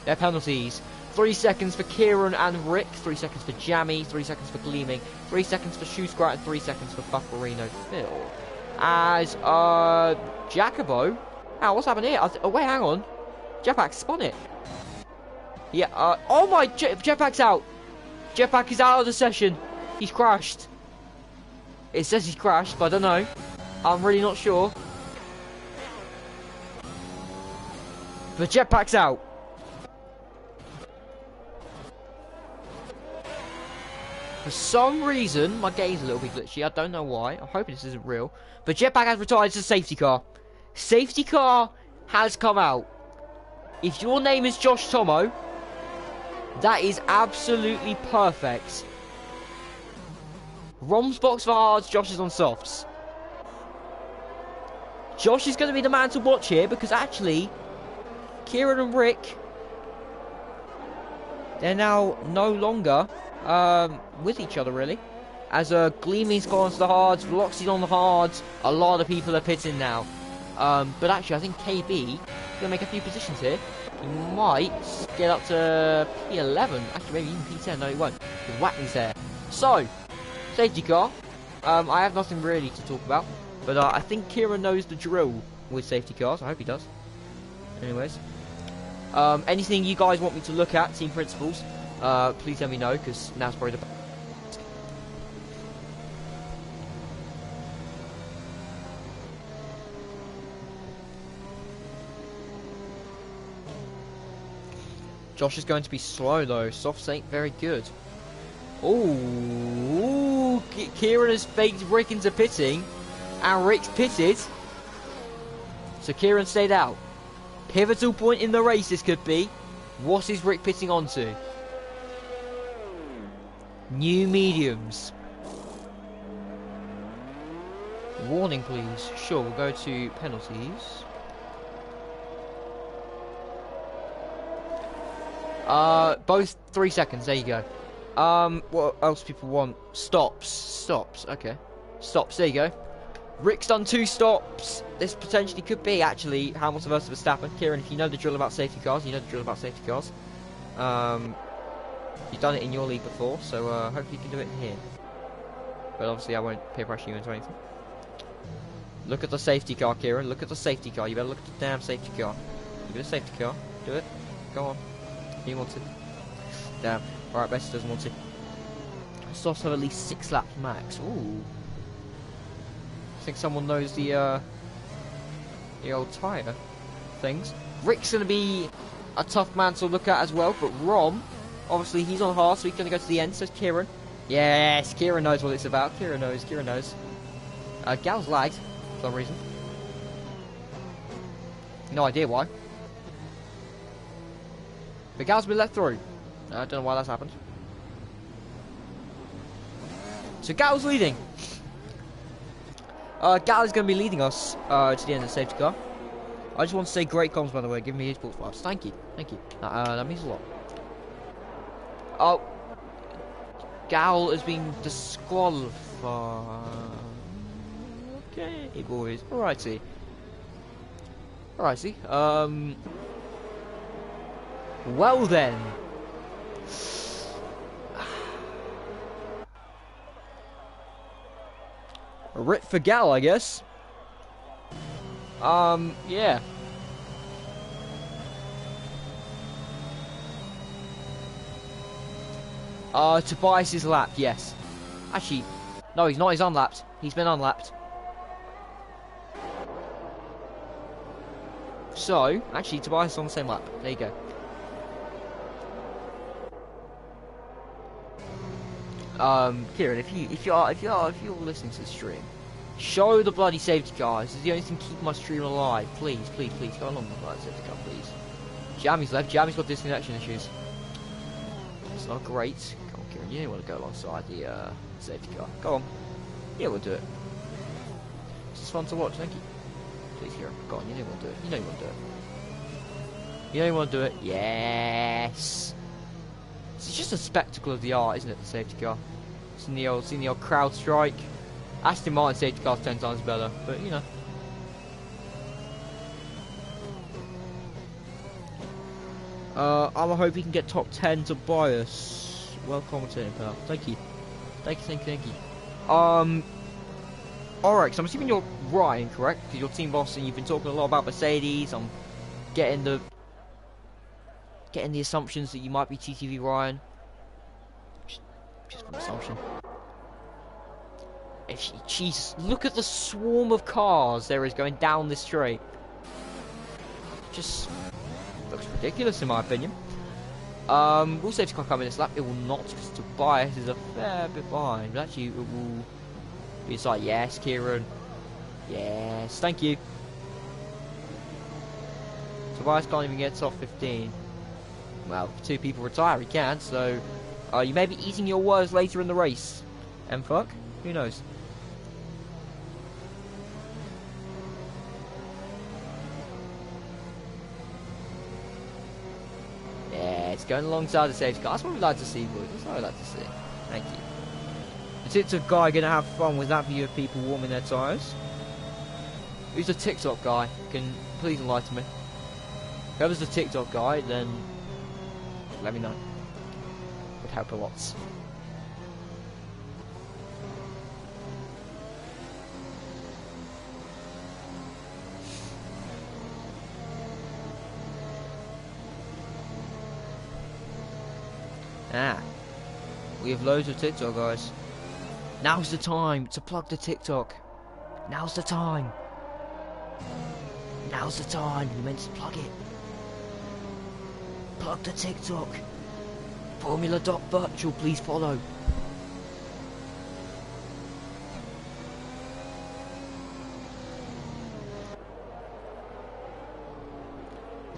Speaker 1: They're penalties. 3 seconds for Kieran and Rick, 3 seconds for Jammy, 3 seconds for Gleaming, 3 seconds for Shoescrat, and 3 seconds for Bufferino Phil. As Jacobo. Oh, what's happened here? Oh wait, hang on. Jetpack spun it. Yeah. Oh my! Jetpack's out. Jetpack is out of the session. He's crashed. It says he's crashed, but I don't know. I'm really not sure. But Jetpack's out. For some reason, my game's a little bit glitchy. I don't know why. I'm hoping this isn't real. But Jetpack has retired to safety car. Safety car has come out. If your name is Josh Tomo, that is absolutely perfect. Rom's box for hards, Josh is on softs. Josh is going to be the man to watch here because actually, Kieran and Rick, they're now no longer with each other really. As Gleaming's gone to the hards, Vloxy's on the hards, a lot of people are pitting now. But actually I think KB is going to make a few positions here. He might get up to P11, actually maybe even P10, no he won't, because Watley's there. So, safety car, I have nothing really to talk about, but I think Kieran knows the drill with safety cars, I hope he does. Anyways, anything you guys want me to look at, team principles, please let me know, because now's probably the... Josh is going to be slow though, softs ain't very good. Ooh, Kieran has faked Rick into pitting, and Rick's pitted. So Kieran stayed out. Pivotal point in the race this could be. What is Rick pitting onto? New mediums. Warning please. Sure, we'll go to penalties. Both 3 seconds, there you go. What else people want? Stops, okay. Stops, there you go. Rick's done 2 stops. This potentially could be actually Hamilton versus Verstappen. Kieran, if you know the drill about safety cars, you know the drill about safety cars. You've done it in your league before, so hopefully you can do it here. But obviously I won't peer pressure you into anything. Look at the safety car, Kieran. Look at the safety car. You better look at the damn safety car. Look at the safety car. Do it. Go on. He wants it. Damn. Alright, Bessie doesn't want it. Softs have at least 6 laps max. Ooh. I think someone knows the old tyre things. Rick's going to be a tough man to look at as well, but Rom, obviously he's on hard, so he's going to go to the end, says Kieran. Yes, Kieran knows what it's about. Kieran knows. Gal's lagged, for some reason. No idea why. But Gal's been let through. I don't know why that's happened. So Gal's leading. Gal is going to be leading us to the end of the safety car. I just want to say great comms, by the way. Give me esports vibes. Thank you. That means a lot. Oh. Gal has been disqualified. Okay, boys. Alrighty. Well then. A rip for Gal, I guess. Yeah. Tobias is lapped, yes. Actually, no, he's not. He's unlapped. He's been unlapped. So, actually, Tobias is on the same lap. There you go. Kieran, if you're listening to the stream, show the bloody safety car. This is the only thing keeping my stream alive. Please, please, please, go along with the bloody safety car, please. Jamie's left. Jamie's got disconnection issues. It's not great. Come on, Kieran, you don't want to go alongside the safety car. Go on. Yeah, we'll do it. It's fun to watch. Thank you. Please, Kieran, go on. You know you want to do it. You know you want to do it. You know you want to do it. Yes. It's just a spectacle of the art, isn't it, the safety car? Seen the old crowd strike. Aston Martin safety car's 10 times better, but you know. I'm hoping he can get top 10 to Tobias. Well commentated, pal. Thank you. Thank you. Alright, so I'm assuming you're Ryan, correct? Because you're team boss and you've been talking a lot about Mercedes. I'm getting the assumptions that you might be TTV Ryan. Just an assumption. Jesus, look at the swarm of cars there is going down this straight. Just looks ridiculous in my opinion. Will safety car come in this lap? It will not, because Tobias is a fair bit behind. But actually, it will be a side. Yes, Kieran. Yes, thank you. Tobias can't even get top 15. Well, if 2 people retire, he can, so you may be eating your words later in the race. And fuck, who knows? Yeah, it's going alongside the safety car. That's what we'd like to see, boys. That's what I'd like to see. Thank you. The TikTok guy gonna have fun with that view of people warming their tyres? Who's the TikTok guy? Can please enlighten me? Whoever's the TikTok guy, then let me know. Would help a lot. We have loads of TikTok guys. Now's the time to plug the TikTok. Now's the time. Now's the time. You meant to plug it. Plug the TikTok. Formula.virtual, please follow.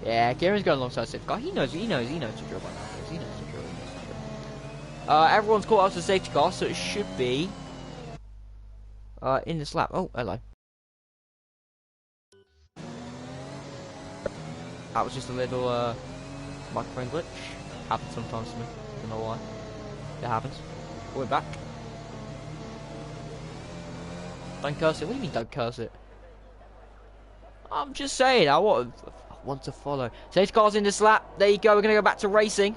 Speaker 1: Yeah, Kieran's going alongside safety car. He knows the drill by now. He knows the drill. Everyone's caught up to the safety car, so it should be in this lap. Oh, hello. That was just a little microphone glitch. Happens sometimes to me. Don't know why. It happens. We're back. Don't curse it. What do you mean don't curse it? I'm just saying. I want to follow. Safety car's in this lap. There you go. We're going to go back to racing.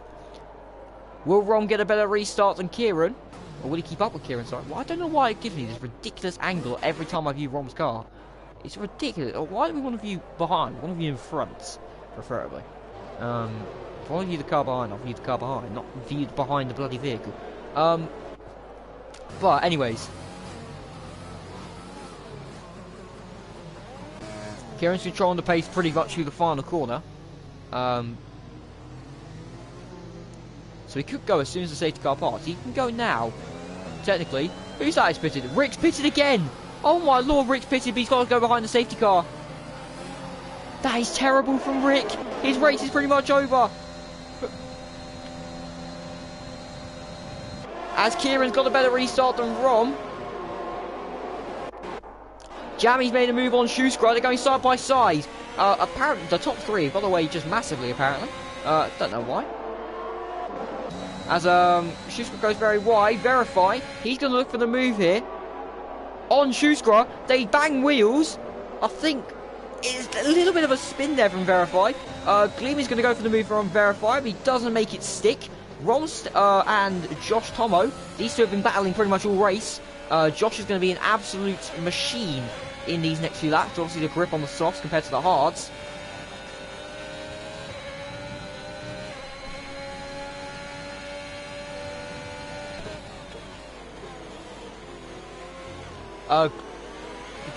Speaker 1: Will Rom get a better restart than Kieran? Or will he keep up with Kieran? Sorry. Well, I don't know why it gives me this ridiculous angle every time I view Rom's car. It's ridiculous. Why do we want to view behind? We want to view in front, preferably. If I want to view the car behind, I'll view the car behind, not viewed behind the bloody vehicle. But anyways. Kieran's controlling the pace pretty much through the final corner. So he could go as soon as the safety car passes. He can go now. Technically. Who's that is pitted? Rick's pitted again! Oh my lord, Rick's pitted, but he's got to go behind the safety car. That is terrible from Rick. His race is pretty much over. As Kieran's got a better restart than Rom. Jamie's made a move on Shoescrow. They're going side by side. Apparently, the top 3 have got away just massively, apparently. Don't know why. As Shoescrow goes very wide, Verify. He's going to look for the move here. On Shoescrow, they bang wheels. I think it's a little bit of a spin there from Verify. Gleamy's going to go for the move from Verify, but he doesn't make it stick. Ron and Josh Tomo, these two have been battling pretty much all race. Josh is going to be an absolute machine in these next few laps. Obviously, the grip on the softs compared to the hards.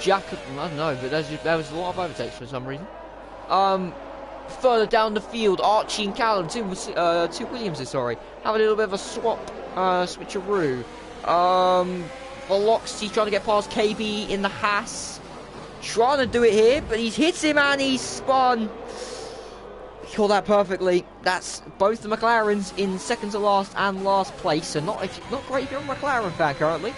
Speaker 2: Jacob, I don't know, but there was a lot of overtakes for some reason. Further down the field, Archie and Callum, two Williamses, sorry, have a little bit of a swap, switcheroo. Velocity trying to get past KB in the Haas. Trying to do it here, but he's hit him and he's spun. He called that perfectly. That's both the McLarens in second to last and last place, so not great if you're a McLaren fan currently.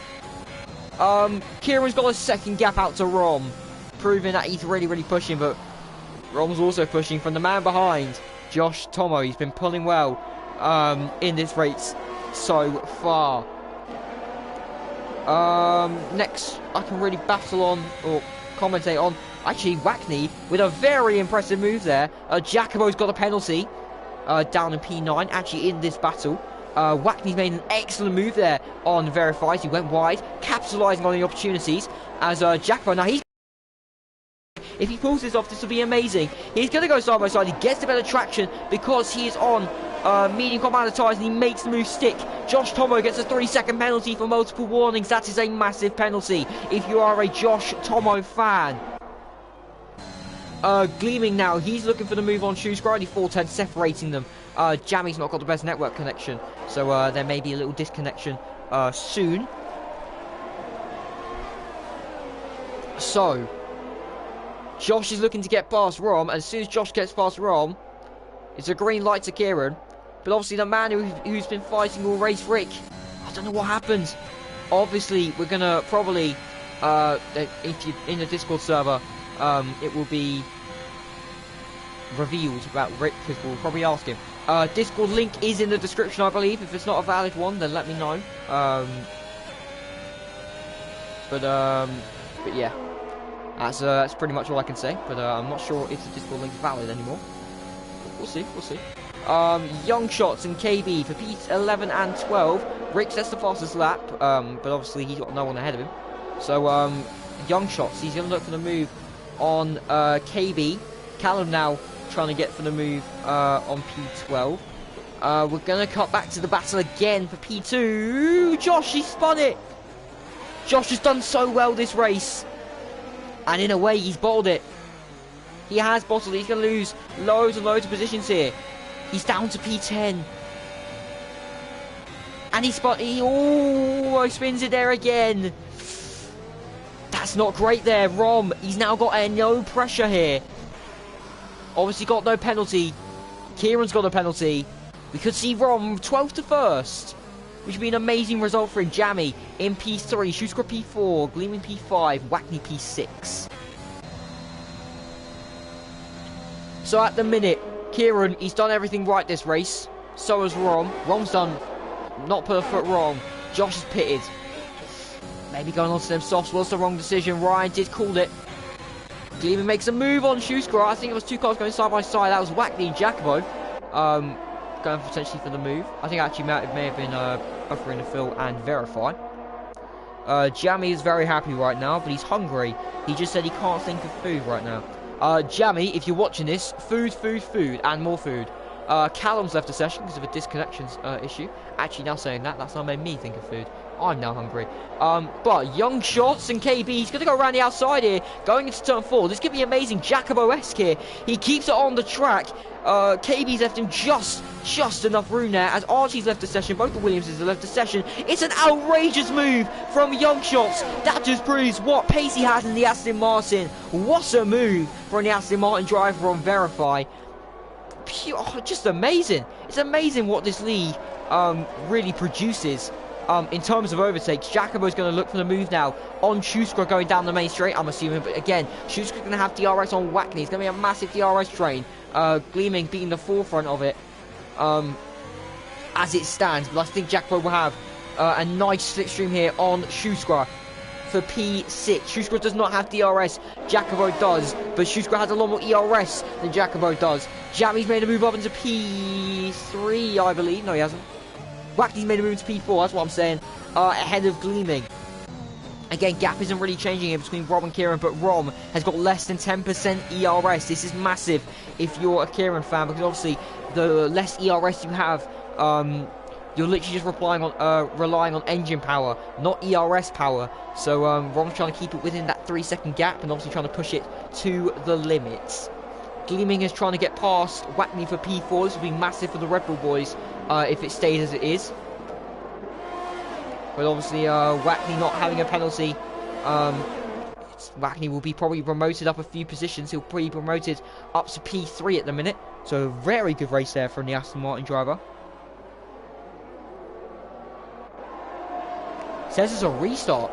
Speaker 2: Kieran's got a second gap out to Rom, proving that he's really pushing, but Rom's also pushing from the man behind, Josh Tomo. He's been pulling well in this race so far. Next, I can really battle on, or commentate on, actually, Wackney with a very impressive move there. Jacobo's got a penalty down in P9, actually in this battle. Wackney's made an excellent move there on Verifies. He went wide, capitalising on the opportunities as Jacobo, now if he pulls this off, this will be amazing. He's going to go side by side. He gets the better traction because he is on medium compound tyres and he makes the move stick. Josh Tomo gets a 3-second penalty for multiple warnings. That is a massive penalty if you are a Josh Tomo fan. Gleaming now, he's looking for the move on Shoes, only 410 separating them. Jammy's not got the best network connection, so there may be a little disconnection soon. So, Josh is looking to get past Rom, and as soon as Josh gets past Rom, it's a green light to Kieran. But obviously the man who's been fighting all race, Rick, I don't know what happened. Obviously, we're going to probably, if you're in the Discord server, it will be revealed about Rick, because we'll probably ask him. Discord link is in the description, I believe. If it's not a valid one, then let me know. But yeah, that's pretty much all I can say. But I'm not sure if the Discord link is valid anymore. But we'll see. Young Shots and KB for P11 and 12. Rick sets the fastest lap, but obviously he's got no one ahead of him. So Young Shots, he's going to look for the move on KB. Callum now trying to get for the move on P12. We're going to cut back to the battle again for P2. Josh, he spun it. Josh has done so well this race. And in a way, he's bottled it. He has bottled it. He's going to lose loads and loads of positions here. He's down to P10. And he almost spins it there again. That's not great there. Rom, he's now got no pressure here. Obviously got no penalty. Kieran's got a penalty. We could see Rom 12th to 1st, which would be an amazing result for him. Jammy in P3, Schuster P4, Gleaming P5, Wackney P6. So at the minute, Kieran, he's done everything right this race. So has Rom. Rom's done not put a foot wrong. Josh is pitted. Maybe going on to them softs was the wrong decision. Ryan did call it. Gleaming makes a move on Schuster. I think it was two cars going side by side. That was Wackney and Jacobo. Going potentially for the move. I think actually may have been offering to fill and verify. Jammy is very happy right now, but he's hungry. He just said he can't think of food right now. Jammy, if you're watching this, food, and more food. Callum's left the session because of a disconnections issue. Actually, now saying that, that's not made me think of food. I'm now hungry. But Young Shots and KB, he's going to go around the outside here, going into turn 4. This could be amazing. Jacobo-esque here. He keeps it on the track. KB's left him just enough room there, as Archie's left the session. Both the Williamses have left the session. It's an outrageous move from Young Shots. That just proves what pace he has in the Aston Martin. What a move from the Aston Martin driver on Verify. Just amazing. It's amazing what this league really produces in terms of overtakes. Jacobo's going to look for the move now on Schuster going down the main straight, I'm assuming. But again, Schuster's going to have DRS on Wackney. It's going to be a massive DRS train. Gleaming being the forefront of it as it stands. But I think Jacobo will have a nice slipstream here on Schuster for P6. Schuster does not have DRS. Jacobo does. But Schuster has a lot more ERS than Jacobo does. Jammy's made a move up into P3, I believe. No, he hasn't. Wackney's made a move to P4, that's what I'm saying, ahead of Gleaming. Again, gap isn't really changing here between Rom and Kieran, but Rom has got less than 10% ERS. This is massive if you're a Kieran fan, because obviously the less ERS you have, you're literally just relying on engine power, not ERS power. So Rom's trying to keep it within that 3-second gap and obviously trying to push it to the limits. Gleaming is trying to get past Wackney for P4. This will be massive for the Red Bull boys if it stays as it is. But obviously Wackney not having a penalty, Wackney will be probably promoted up a few positions. He'll probably be promoted up to P3 at the minute. So very good race there from the Aston Martin driver. Says it's a restart.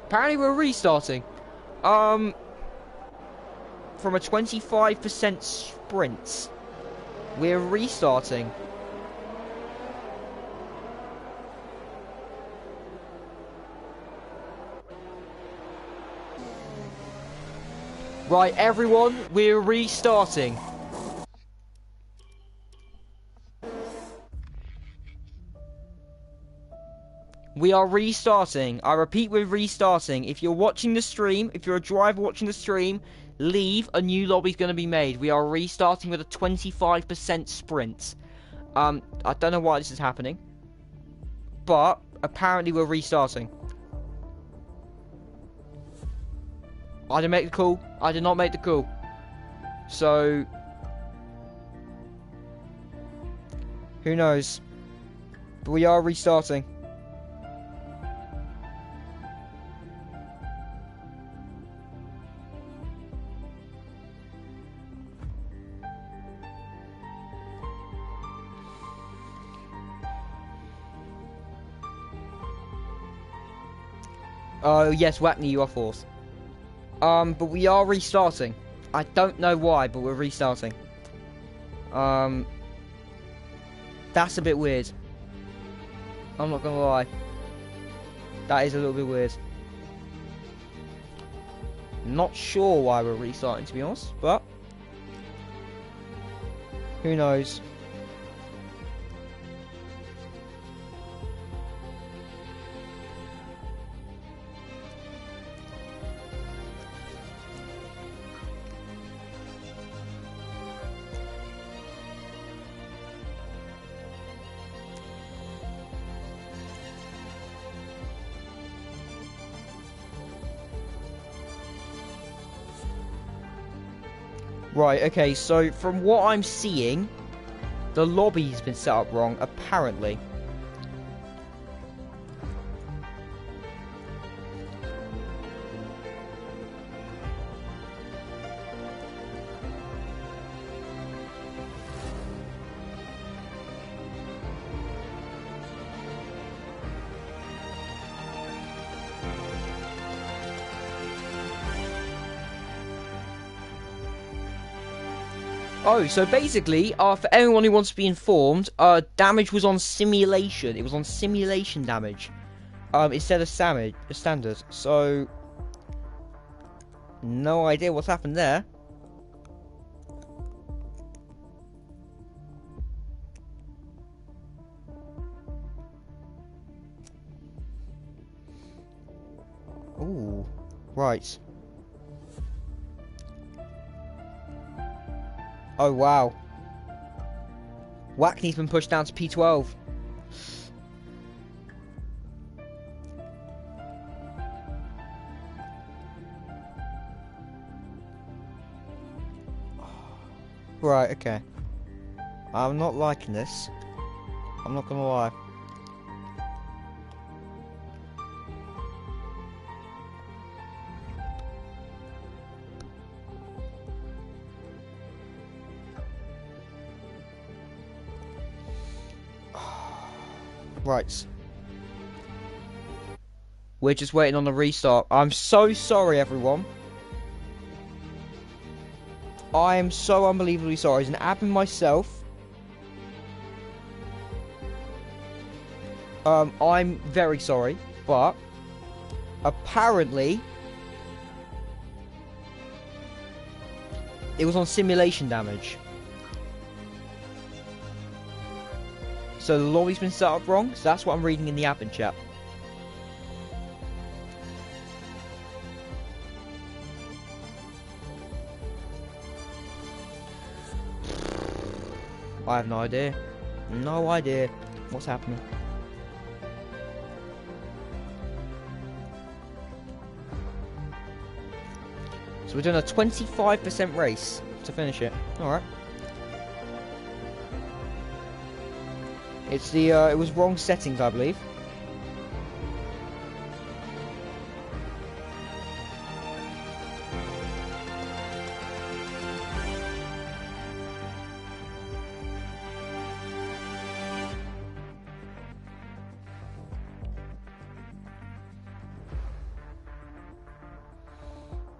Speaker 2: Apparently we're restarting. From a 25% sprint, we're restarting. Right, everyone, we're restarting. We are restarting. I repeat, we're restarting. If you're watching the stream, if you're a driver watching the stream, leave. A new lobby's going to be made. We are restarting with a 25% sprint. I don't know why this is happening, but apparently we're restarting. I didn't make the call. I did not make the call. So, who knows? But we are restarting. Oh, yes, Wackney, you are fourth. But we are restarting. I don't know why, but we're restarting. That's a bit weird. I'm not gonna lie. That is a little bit weird. Not sure why we're restarting, to be honest, but who knows? Right, okay, so from what I'm seeing, the lobby's been set up wrong, apparently. Oh, so basically, for anyone who wants to be informed, damage was on simulation. It was on simulation damage, instead of standard. So, no idea what's happened there. Ooh, right. Oh, wow. Wackney's been pushed down to P12. Right, okay. I'm not liking this. I'm not gonna lie. Right. We're just waiting on the restart. I'm so sorry, everyone. I am so unbelievably sorry. As an admin myself, I'm very sorry, but apparently it was on simulation damage. So the lobby's been set up wrong, so that's what I'm reading in the admin chat. I have no idea. No idea what's happening. So we're doing a 25% race to finish it. Alright. It's the, it was wrong settings, I believe.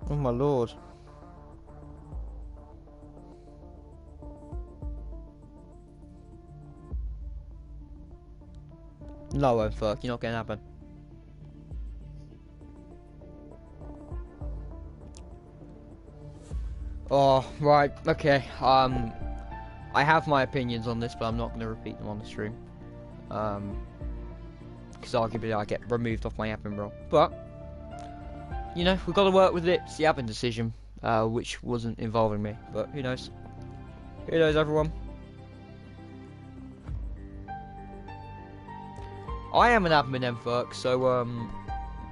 Speaker 2: Oh my lord. No, fuck, you're not gonna happen. Oh, right, okay. I have my opinions on this, but I'm not gonna repeat them on the stream. Because arguably I get removed off my admin role. But, you know, we've got to work with it. It's the admin decision, which wasn't involving me. But who knows? Who knows, everyone? I am an admin MFerk, so,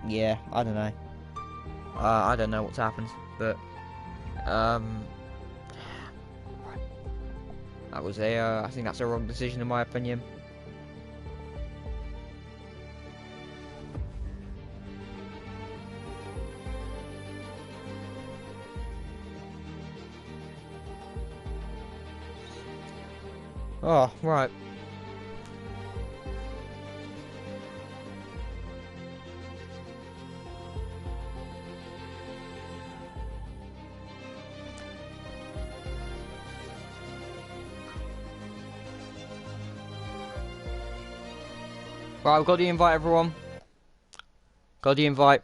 Speaker 2: yeah, I don't know. I don't know what's happened, but, that was I think that's a wrong decision in my opinion. Oh, right. Right, I've got the invite, everyone. Got the invite.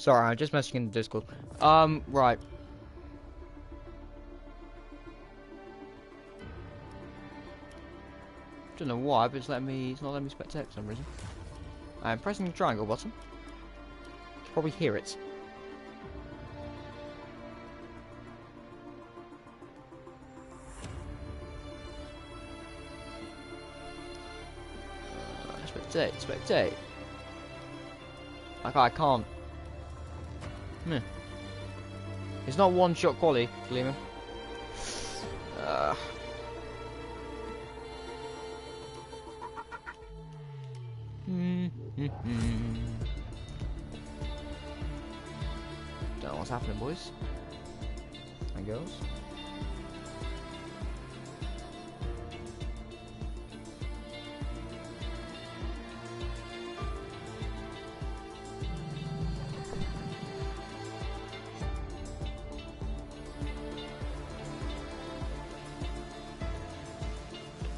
Speaker 2: Sorry, I'm just messaging in the Discord. Right. Don't know why, but it's not letting me spectate for some reason. I'm pressing the triangle button. You can probably hear it. Spectate. Like I can't. It's not one-shot quality, Lehman. Don't know what's happening, boys and girls.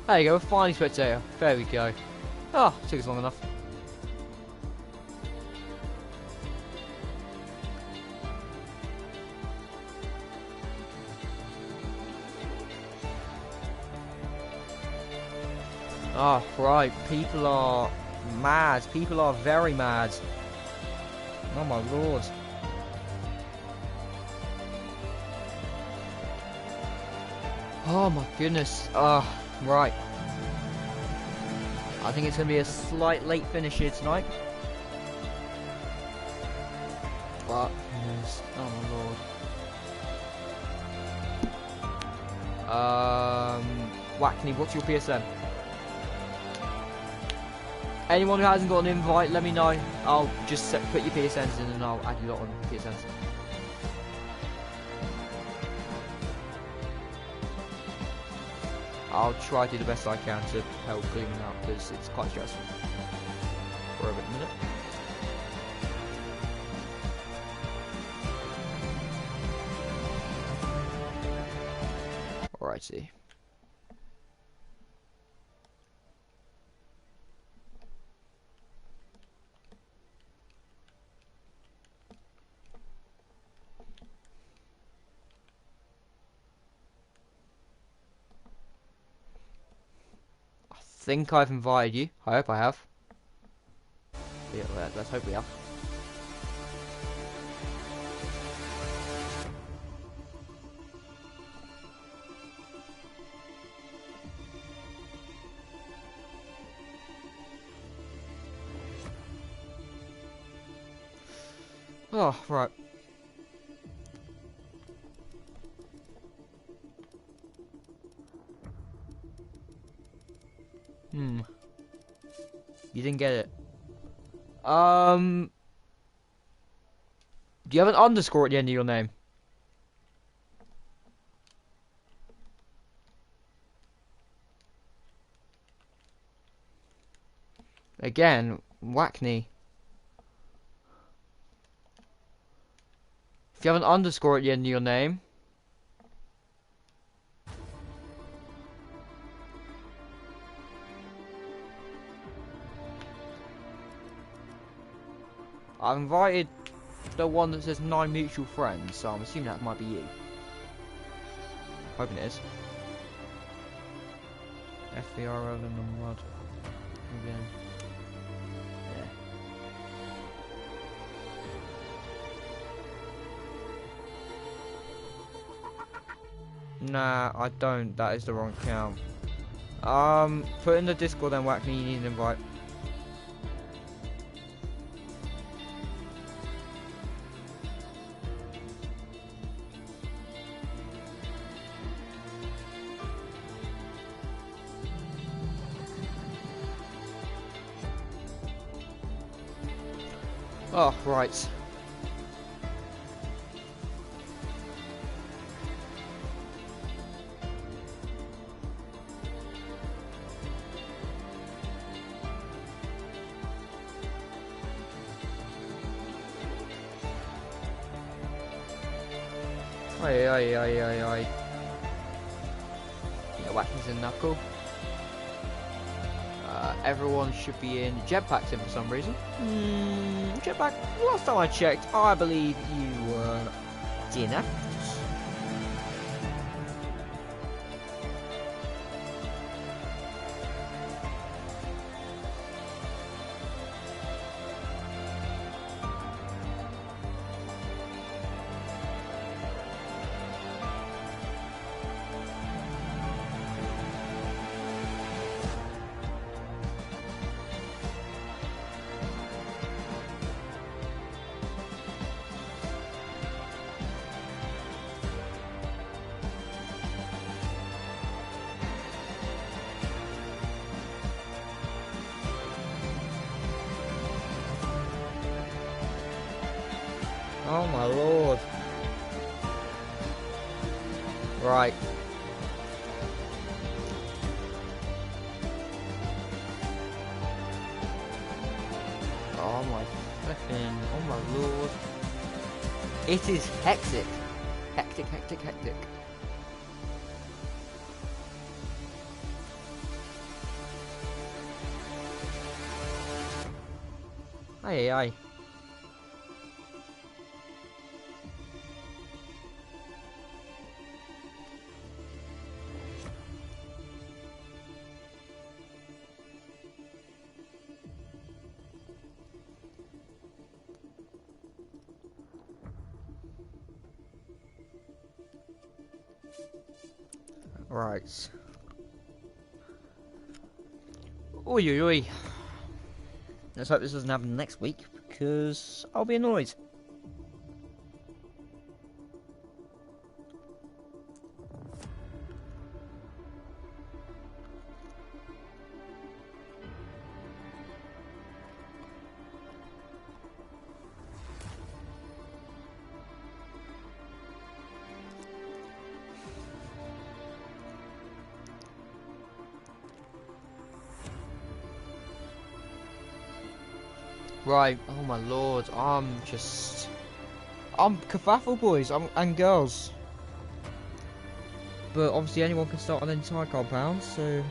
Speaker 2: There you go, finally spectator. There we go. Oh, took us long enough. Oh, right. People are mad. People are very mad. Oh my lord. Oh my goodness. Right. I think it's going to be a slight late finish here tonight. But, yes. Oh my lord. Wackney, what's your PSN? Anyone who hasn't got an invite, let me know. I'll just put your PSNs in and I'll add you lot on PSNs. I'll try to do the best I can to help clean it up because it's quite stressful for a minute. Alrighty. think I've invited you. I hope I have. Yeah, let's hope we have. Oh, right. You didn't get it. Do you have an underscore at the end of your name? Again, Wackney. If you have an underscore at the end of your name. I've invited the one that says 9 mutual friends, so I'm assuming that might be you. Hoping it is. FVRL and what? Again. Yeah. Nah, I don't. That is the wrong account. Put in the Discord then, Wackney, you need an invite. Oh, right. Aye. Yeah, Wackney's in Knuckle. Everyone should be in. Jetpack's in for some reason. Jetpack, last time I checked, I believe you were dinner. Oh my lord. Right. Oh my flipping, oh my lord. It is hectic. Hectic. Aye. Right. Oi. Let's hope this doesn't happen next week, because I'll be annoyed. Right, oh my lord, I'm kerfuffle, boys, and girls. But obviously anyone can start on any side compound, so...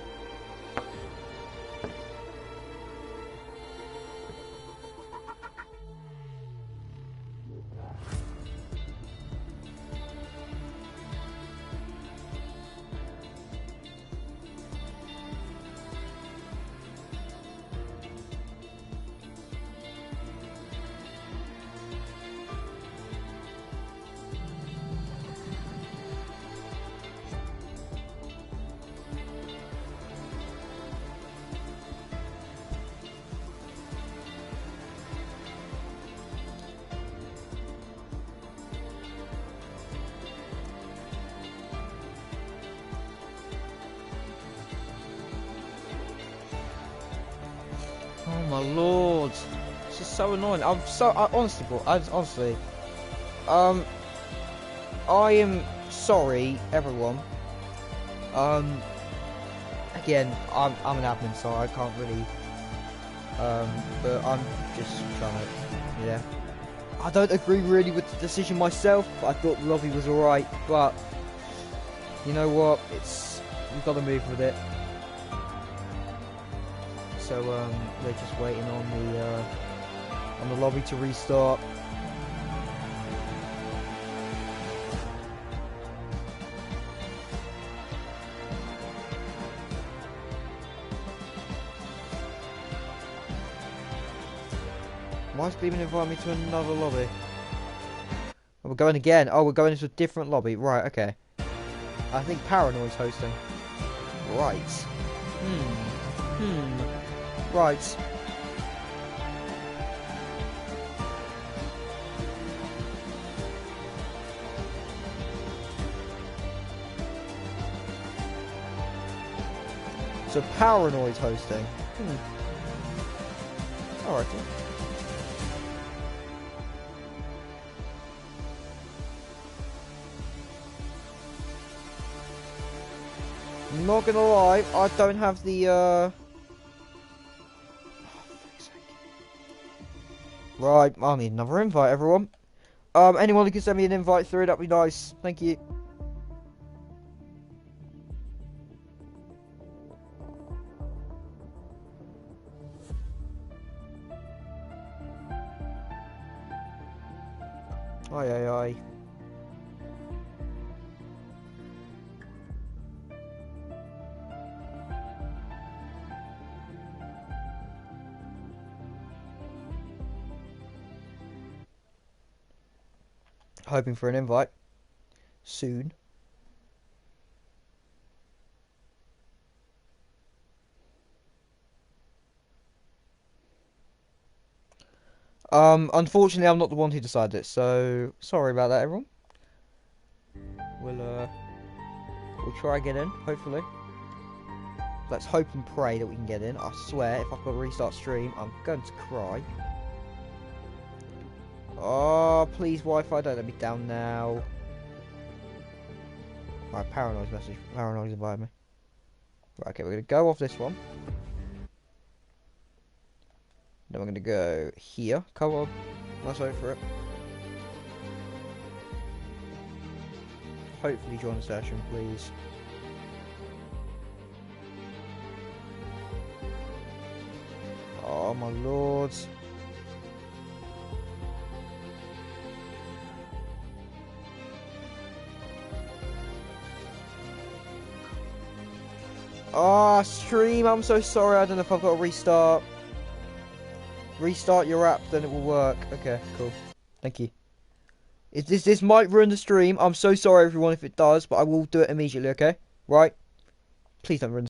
Speaker 2: my lord. This is so annoying. Honestly, I am sorry, everyone. Again, I'm an admin, so I can't really. But I'm just trying to, yeah. I don't agree really with the decision myself. I thought the lobby was alright, but you know what? We've got to move with it. So we're just waiting on the lobby to restart. Why is Beeman inviting me to another lobby? Oh, we're going again. Oh, we're going into a different lobby. Right, okay. I think Paranoid's hosting. Right. Right. So Paranoid's hosting. Alright. I'm not gonna lie, I don't have the Right, I'll need another invite, everyone. Anyone who can send me an invite through, that'd be nice. Thank you. Aye. Hoping for an invite soon. Unfortunately, I'm not the one who decided it, so sorry about that, everyone. We'll try and get in, hopefully. Let's hope and pray that we can get in. I swear, if I've got to restart stream, I'm going to cry. Oh, please, Wi-Fi, don't let me down now. Right, Paranoid's message. Paranoid's invited me. Right, okay, we're going to go off this one. Then we're going to go here. Come on. Let's wait for it. Hopefully join the session, please. Oh, my lords. Ah, stream, I'm so sorry. I don't know if I've got to restart. Restart your app, then it will work. Okay, cool. Thank you. This might ruin the stream. I'm so sorry, everyone, if it does, but I will do it immediately, okay? Right? Please don't ruin the